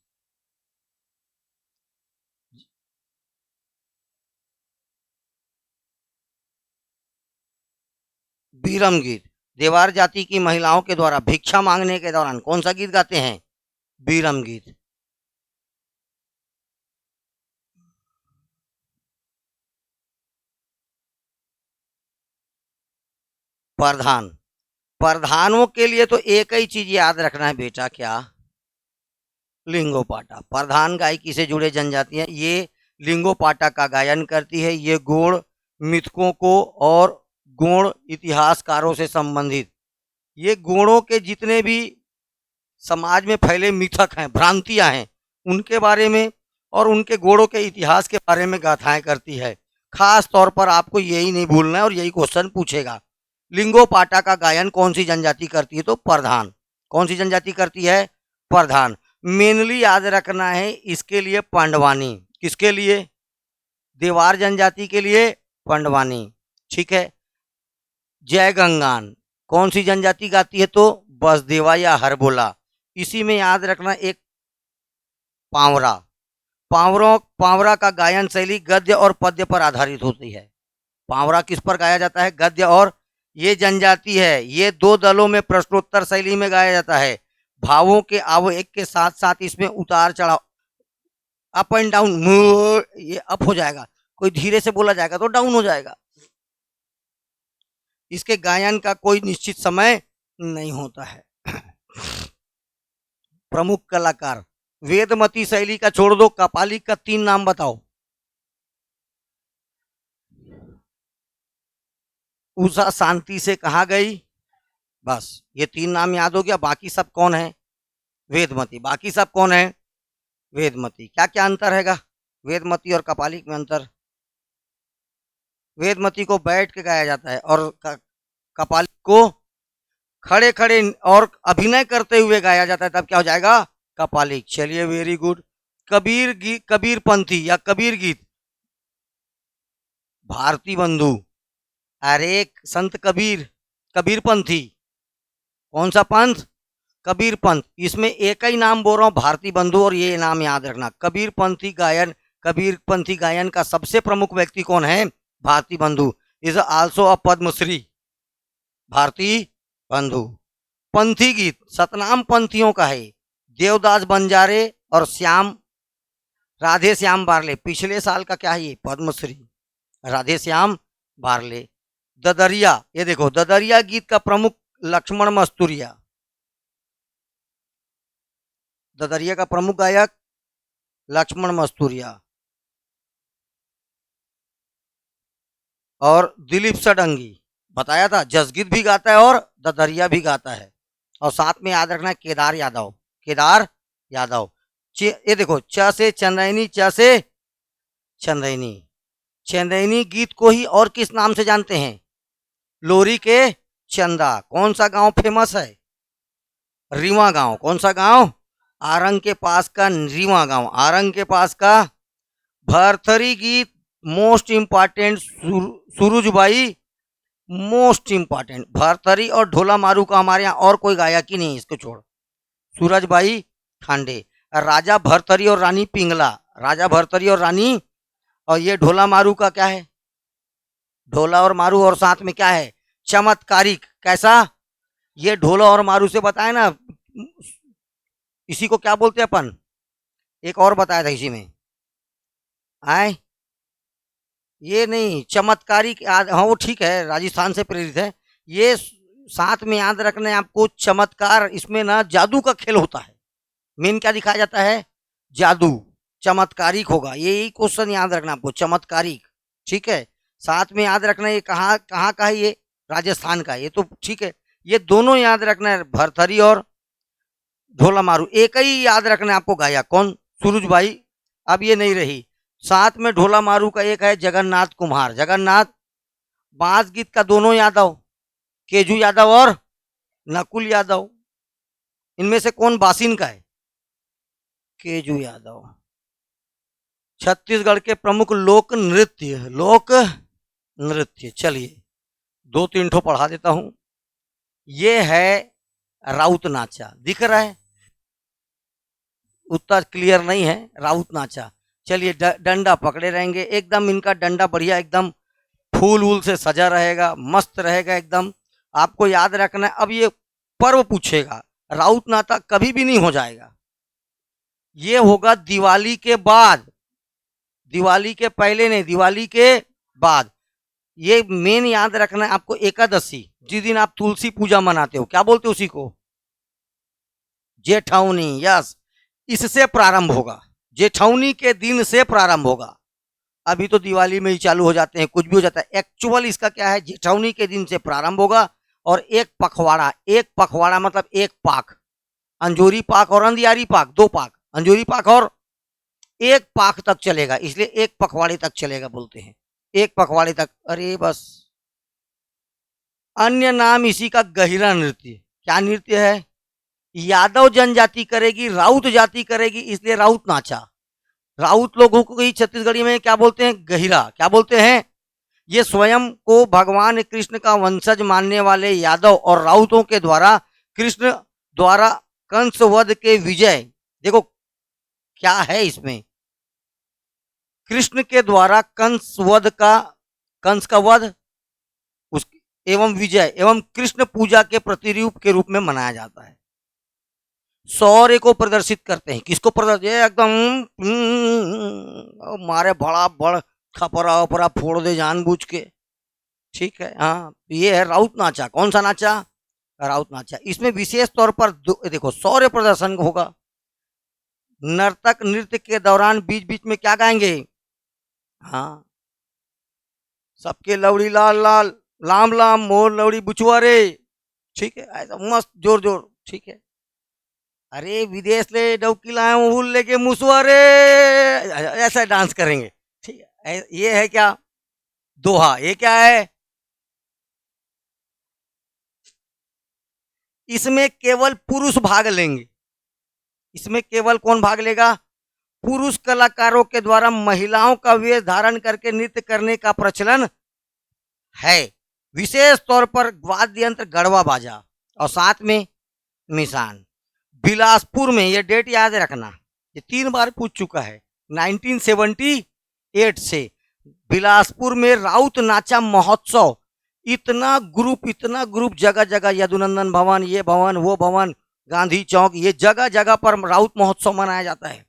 बीरम गीत देवार जाति की महिलाओं के द्वारा भिक्षा मांगने के दौरान कौन सा गीत गाते हैं? बीरम गीत। प्रधान, प्रधानों के लिए तो एक ही चीज याद रखना है बेटा, क्या? लिंगोपाटा। प्रधान गायकी से जुड़े जनजातियां ये लिंगोपाटा का गायन करती है। ये गौड़ मिथकों को और गौड़ इतिहासकारों से संबंधित, ये गौड़ों के जितने भी समाज में फैले मिथक हैं, भ्रांतियां हैं, उनके बारे में और उनके गौड़ों के इतिहास के बारे में गाथाएं करती है। खास तौर पर आपको यही नहीं भूलना है और यही क्वेश्चन पूछेगा। लिंगोपाटा का गायन कौन सी जनजाति करती है तो प्रधान। कौन सी जनजाति करती है? प्रधान। मेनली याद रखना है इसके लिए पांडवानी। किसके लिए? देवार जनजाति के लिए पांडवानी। ठीक है, जय गंगान कौन सी जनजाति गाती है तो बसदेवा या हरबोला। इसी में याद रखना एक पावरा। पावरा का गायन शैली गद्य और पद्य पर आधारित होती है। पावरा किस पर गाया जाता है? गद्य और। ये जनजाति है, ये 2 दलों में प्रश्नोत्तर शैली में गाया जाता है। भावों के आवेग के साथ साथ इसमें उतार चढ़ाव, अप एंड डाउन, ये अप हो जाएगा, कोई धीरे से बोला जाएगा तो डाउन हो जाएगा। इसके गायन का कोई निश्चित समय नहीं होता है। प्रमुख कलाकार वेदमती शैली का छोड़ दो, कपालिक का 3 नाम बताओ। उषा शांति से कहाँ गई? बस ये 3 नाम याद हो गया। बाकी सब कौन है? वेदमती। बाकी सब कौन है? वेदमती। क्या क्या अंतर हैगा वेदमती और कपालिक में? अंतर, वेदमती को बैठ के गाया जाता है और कपालिक को खड़े खड़े और अभिनय करते हुए गाया जाता है, तब क्या हो जाएगा? कपालिक। चलिए, वेरी गुड। कबीर पंथी या कबीर गीत, भारती बंधु। अरे संत कबीर, कबीर पंथी। कौन सा पंथ? कबीर पंथ। इसमें एक ही नाम बोल रहा हूं, भारती बंधु, और ये नाम याद रखना। कबीर पंथी गायन, कबीर पंथी गायन का सबसे प्रमुख व्यक्ति कौन है? Bharti Bandhu. Is also a Padmashri, Bharti Bandhu. पंथी गीत सतनाम पंथियों का है, देवदास बंजारे और श्याम, राधे श्याम बारले। पिछले साल का क्या है ये? पद्मश्री, राधे श्याम बारले। ददरिया, ये देखो, ददरिया गीत का प्रमुख लक्ष्मण मस्तूरिया। ददरिया का प्रमुख गायक लक्ष्मण मस्तूरिया। और दिलीप सडंगी, बताया था, जसगीत भी गाता है और ददरिया भी गाता है। और साथ में याद रखना है केदार यादव, केदार यादव। ये देखो, च से चंदैनी, च से चंदैनी। चंदैनी गीत को ही और किस नाम से जानते हैं? लोरी के चंदा। कौन सा गांव फेमस है? रीवा गांव। कौन सा गांव? आरंग के पास का रीवा गांव, आरंग के पास का। भरथरी गीत most important, Surajbai most important. Bharthari और ढोला मारू का हमारे यहाँ और कोई गायक ही नहीं, इसको छोड़। सूरजबाई खांडे। राजा भरथरी और रानी पिंगला, राजा भरथरी और रानी। और ये ढोला मारू का क्या है? ढोला और मारू, और साथ में क्या है? चमत्कारिक। कैसा? ये ढोला और मारू से बताए ना, इसी को क्या बोलते हैं अपन? एक और बताया था इसी में, आए ये नहीं, चमत्कारिक। हाँ वो ठीक है, राजस्थान से प्रेरित है ये। साथ में याद रखना है आपको, चमत्कार, इसमें ना जादू का खेल होता है। मेन क्या दिखाया जाता है? जादू। चमत्कारिक होगा, यही क्वेश्चन याद रखना आपको, चमत्कारिक। ठीक है। साथ में याद रखना ये कहाँ कहाँ का है? ये राजस्थान का, ये तो ठीक है। ये दोनों याद रखना है, भरथरी और ढोला मारू। एक ही याद रखना है आपको गायक, कौन? सूरजबाई। अब ये नहीं रही। साथ में ढोला मारू का एक है जगन्नाथ कुम्हार, जगन्नाथ। बांस गीत का दोनों यादव, केजू यादव और नकुल यादव। इनमें से कौन बासिन का है? केजू यादव। छत्तीसगढ़ के प्रमुख लोक नृत्य, लोक नृत्य। चलिए 2-3 ठो पढ़ा देता हूं। ये है राउत नाचा, दिख रहा है? उतना क्लियर नहीं है, राउत नाचा। चलिए डंडा पकड़े रहेंगे एकदम, इनका डंडा बढ़िया एकदम फूल वूल से सजा रहेगा, मस्त रहेगा एकदम। आपको याद रखना है। अब ये पर्व पूछेगा, राउत नाचा कभी भी नहीं हो जाएगा। ये होगा दिवाली के बाद, दिवाली के पहले नहीं, दिवाली के बाद। ये मेन याद रखना है आपको, एकादशी, जिस दिन आप तुलसी पूजा मनाते हो, क्या बोलते हो उसी को? जेठौनी। यस, इससे प्रारंभ होगा, जेठौनी के दिन से प्रारंभ होगा। अभी तो दिवाली में ही चालू हो जाते हैं, कुछ भी हो जाता है। एक्चुअल इसका क्या है? जेठौनी के दिन से प्रारंभ होगा। और एक पखवाड़ा, एक पखवाड़ा मतलब एक पाक, अंजूरी पाक और अंधियारी पाक, 2 पाक, अंजूरी पाक और एक पाक तक चलेगा, इसलिए एक पखवाड़े तक चलेगा बोलते हैं, एक पखवाड़े तक। अरे बस। अन्य नाम इसी का गहिरा नृत्य। क्या नृत्य है? यादव जनजाति करेगी, राउत जाति करेगी, इसलिए राउत नाचा। राउत लोगों को ही छत्तीसगढ़ी में क्या बोलते हैं? गहिरा। क्या बोलते हैं? ये स्वयं को भगवान कृष्ण का वंशज मानने वाले यादव और राउतों के द्वारा कृष्ण द्वारा कंस वध के विजय, देखो क्या है इसमें, कृष्ण के द्वारा कंस का वध उस एवं विजय एवं कृष्ण पूजा के प्रतिरूप के रूप में मनाया जाता है। शौर्य को प्रदर्शित करते हैं। किसको प्रदर्शित? एकदम मारे बड़ा बड़ खपरा वपरा फोड़ दे जानबूझ के। ठीक है, हाँ। ये है राउत नाचा। कौन सा नाचा? राउत नाचा। इसमें विशेष तौर पर देखो, शौर्य प्रदर्शन होगा। नर्तक नृत्य के दौरान बीच बीच में क्या गाएंगे? हाँ, सबके लवड़ी लाल लाल, लाम लाम मोर लवड़ी बुचुआरे, ठीक है, ऐसा मस्त जोर जोर, ठीक है। अरे विदेश ले डौकी लाए हूँ, हुल लेके मुसुआरे, ऐसा डांस करेंगे, ठीक है। ये है क्या? दोहा। ये क्या है? इसमें केवल पुरुष भाग लेंगे। इसमें केवल कौन भाग लेगा? पुरुष कलाकारों के द्वारा महिलाओं का वेश धारण करके नृत्य करने का प्रचलन है। विशेष तौर पर वाद्य यंत्र गढ़वा बाजा और साथ में मिसान। बिलासपुर में, ये डेट याद रखना, ये 3 बार पूछ चुका है, 1978 से बिलासपुर में राउत नाचा महोत्सव। इतना ग्रुप जगह जगह, यदुनंदन भवन, ये भवन वो भवन, गांधी चौक, ये जगह जगह पर राउत महोत्सव मनाया जाता है।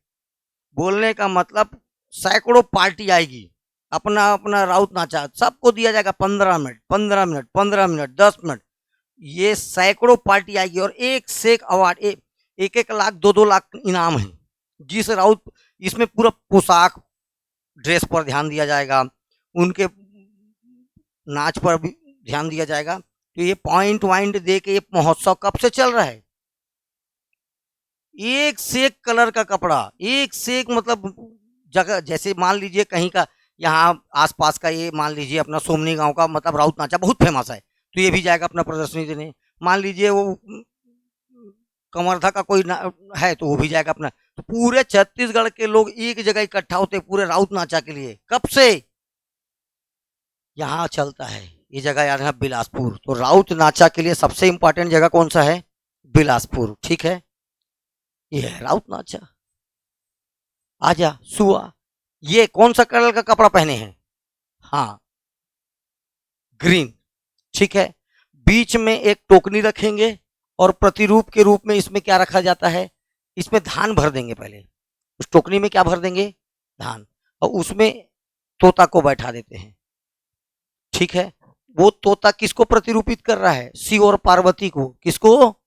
बोलने का मतलब सैकड़ों पार्टी आएगी, अपना अपना राउत नाचा सबको दिया जाएगा, 15 मिनट 15 मिनट 15 मिनट 10 मिनट, ये सैकड़ों पार्टी आएगी और एक से एक अवार्ड, एक एक लाख 2-2 लाख इनाम है। जिस राउत, इसमें पूरा पोशाक ड्रेस पर ध्यान दिया जाएगा, उनके नाच पर भी ध्यान दिया जाएगा। तो ये पॉइंट वाइंट दे के, ये महोत्सव कब से चल रहा है? एक से एक कलर का कपड़ा, एक से एक, मतलब जगह, जैसे मान लीजिए कहीं का, यहाँ आसपास का, ये मान लीजिए अपना सोमनी गांव का, मतलब राउत नाचा बहुत फेमस है, तो ये भी जाएगा अपना प्रदर्शनी देने। मान लीजिए वो कमरधा का कोई है, तो वो भी जाएगा अपना। तो पूरे छत्तीसगढ़ के लोग एक जगह इकट्ठा होते पूरे राउत नाचा के लिए। कब से यहाँ चलता है? ये जगह याद है, बिलासपुर। तो राउत नाचा के लिए सबसे इंपॉर्टेंट जगह कौन सा है? बिलासपुर, ठीक है। ये है राउत नाचा। आजा सुआ, ये कौन सा कलर का कपड़ा पहने हैं? हाँ, ग्रीन, ठीक है। बीच में एक टोकनी रखेंगे और प्रतिरूप के रूप में इसमें क्या रखा जाता है? इसमें धान भर देंगे। पहले उस टोकनी में क्या भर देंगे? धान, और उसमें तोता को बैठा देते हैं, ठीक है। वो तोता किसको प्रतिरूपित कर रहा है? शिव और पार्वती को। किसको?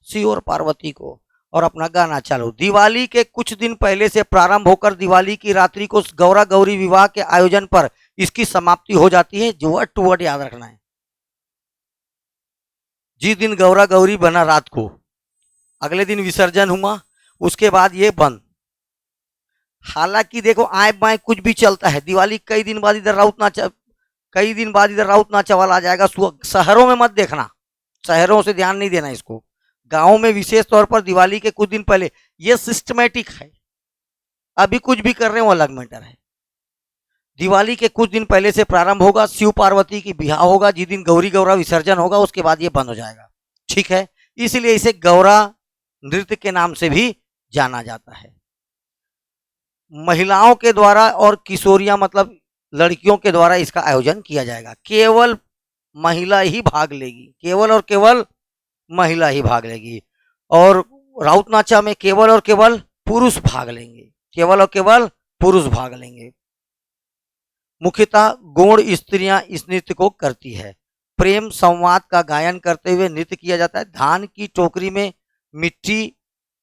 शिव और पार्वती को। और अपना गाना चालू। दिवाली के कुछ दिन पहले से प्रारंभ होकर दिवाली की रात्रि को गौरा गौरी विवाह के आयोजन पर इसकी समाप्ति हो जाती है। जो वर्ड टू वर्ड याद रखना है। जिस दिन गौरा गौरी बना रात को, अगले दिन विसर्जन हुआ, उसके बाद ये बंद। हालांकि देखो, आए बाएं कुछ भी चलता है। दिवाली कई दिन बाद इधर राउत नाचा, कई दिन बाद इधर राउत नाचा वाला आ जाएगा। शहरों में मत देखना, शहरों से ध्यान नहीं देना इसको। गांव में विशेष तौर पर दिवाली के कुछ दिन पहले, ये सिस्टमेटिक है। अभी कुछ भी कर रहे हो अलग मैटर है। दिवाली के कुछ दिन पहले से प्रारंभ होगा। शिव पार्वती की बिहार होगा, जिस दिन गौरी गौरा विसर्जन होगा, उसके बाद ये बंद हो जाएगा, ठीक है। इसलिए इसे गौरा नृत्य के नाम से भी जाना जाता है। महिलाओं के द्वारा और किशोरियां, मतलब लड़कियों के द्वारा इसका आयोजन किया जाएगा। केवल महिला ही भाग लेगी, केवल और केवल महिला ही भाग लेगी। और राउत नाचा में केवल और केवल पुरुष भाग लेंगे, केवल और केवल पुरुष भाग लेंगे। मुख्यतः गौण स्त्रियां इस नृत्य को करती है। प्रेम संवाद का गायन करते हुए नृत्य किया जाता है। धान की टोकरी में मिट्टी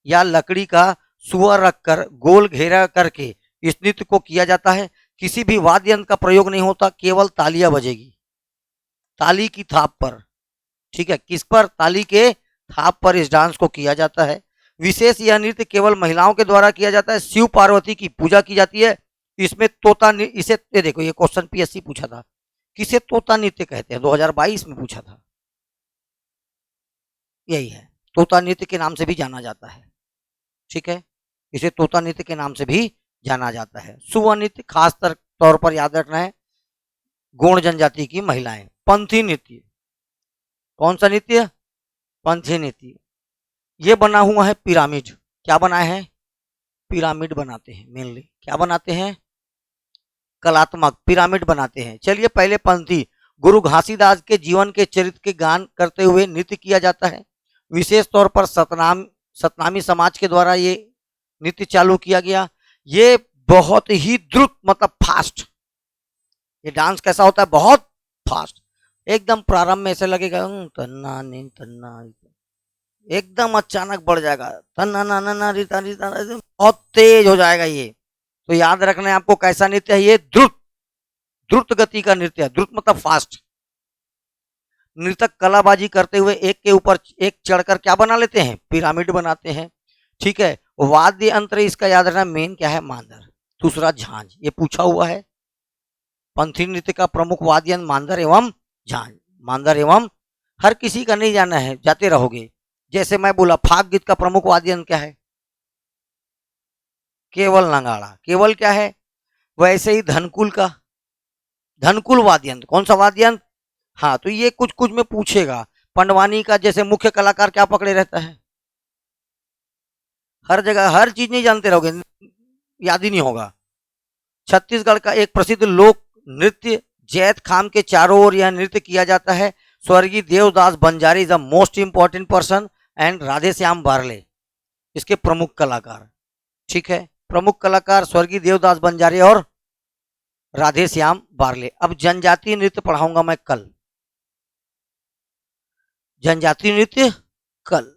या लकड़ी का सुअर रखकर गोल घेरा करके इस नृत्य को किया जाता है। किसी भी वाद्य यंत्र का प्रयोग नहीं होता, केवल तालियां बजेगी, ताली की थाप पर, ठीक है। किस पर? ताली के थाप पर इस डांस को किया जाता है। विशेष यह नृत्य केवल महिलाओं के द्वारा किया जाता है। शिव पार्वती की पूजा की जाती है। इसमें तोता, इसे ये देखो, ये क्वेश्चन पीएससी पूछा था, किसे तोता नृत्य कहते हैं, 2022 में पूछा था। यही है, तोता नृत्य के नाम से भी जाना जाता है, ठीक है। इसे तोता नृत्य के नाम से भी जाना जाता है। सुआ नृत्य खास तौर पर याद रखना है, गौड़ जनजाति की महिलाएं। पंथी नृत्य, कौन सा नृत्य? पंथी नृत्य। ये बना हुआ है पिरामिड। क्या बनाए हैं? पिरामिड बनाते हैं मेनली। क्या बनाते हैं? कलात्मक पिरामिड बनाते हैं। चलिए, पहले पंथी, गुरु घासीदास के जीवन के चरित्र के गान करते हुए नृत्य किया जाता है। विशेष तौर पर सतनामी समाज के द्वारा ये नृत्य चालू किया गया। ये बहुत ही द्रुत, मतलब फास्ट। ये डांस कैसा होता है? बहुत फास्ट, एकदम। प्रारंभ में ऐसे लगेगा तन्ना नहीं तन्ना, एकदम अचानक बढ़ जाएगा, तना ना ना ना रिता रिता, बहुत तेज हो जाएगा ये। तो याद रखना है आपको कैसा नृत्य है ये, द्रुत, द्रुत गति का नृत्य है। द्रुत मतलब फास्ट। नृतक कलाबाजी करते हुए एक के ऊपर एक चढ़कर क्या बना लेते हैं, पिरामिड बनाते हैं। ठीक है, वाद्य यंत्र इसका याद रखना मेन क्या है, मांदर। दूसरा झांझ, ये पूछा हुआ है। पंथी नृत्य का प्रमुख वाद्य यंत्र मांदर एवं झांझ। मांदर एवं, हर किसी का नहीं जाना है, जाते रहोगे। जैसे मैं बोला फाग गीत का प्रमुख वाद्य यंत्र क्या है, केवल नगाड़ा। केवल क्या है, वैसे ही धनकुल का, धनकुल वाद्य यंत्र कौन सा वाद्य यंत्र। हाँ, तो ये कुछ कुछ में पूछेगा। पंडवानी का जैसे मुख्य कलाकार क्या पकड़े रहता है, हर जगह हर चीज नहीं जानते रहोगे, याद ही नहीं होगा। छत्तीसगढ़ का एक प्रसिद्ध लोक नृत्य जैत खाम के चारों ओर यह नृत्य किया जाता है। स्वर्गीय Devdas Banjari is the most important person and Radhe Shyam Barle इसके प्रमुख कलाकार। ठीक है, प्रमुख कलाकार स्वर्गीय देवदास बंजारी और राधे श्याम बारले। अब जनजातीय नृत्य पढ़ाऊंगा मैं कल, जनजातीय नृत्य कल।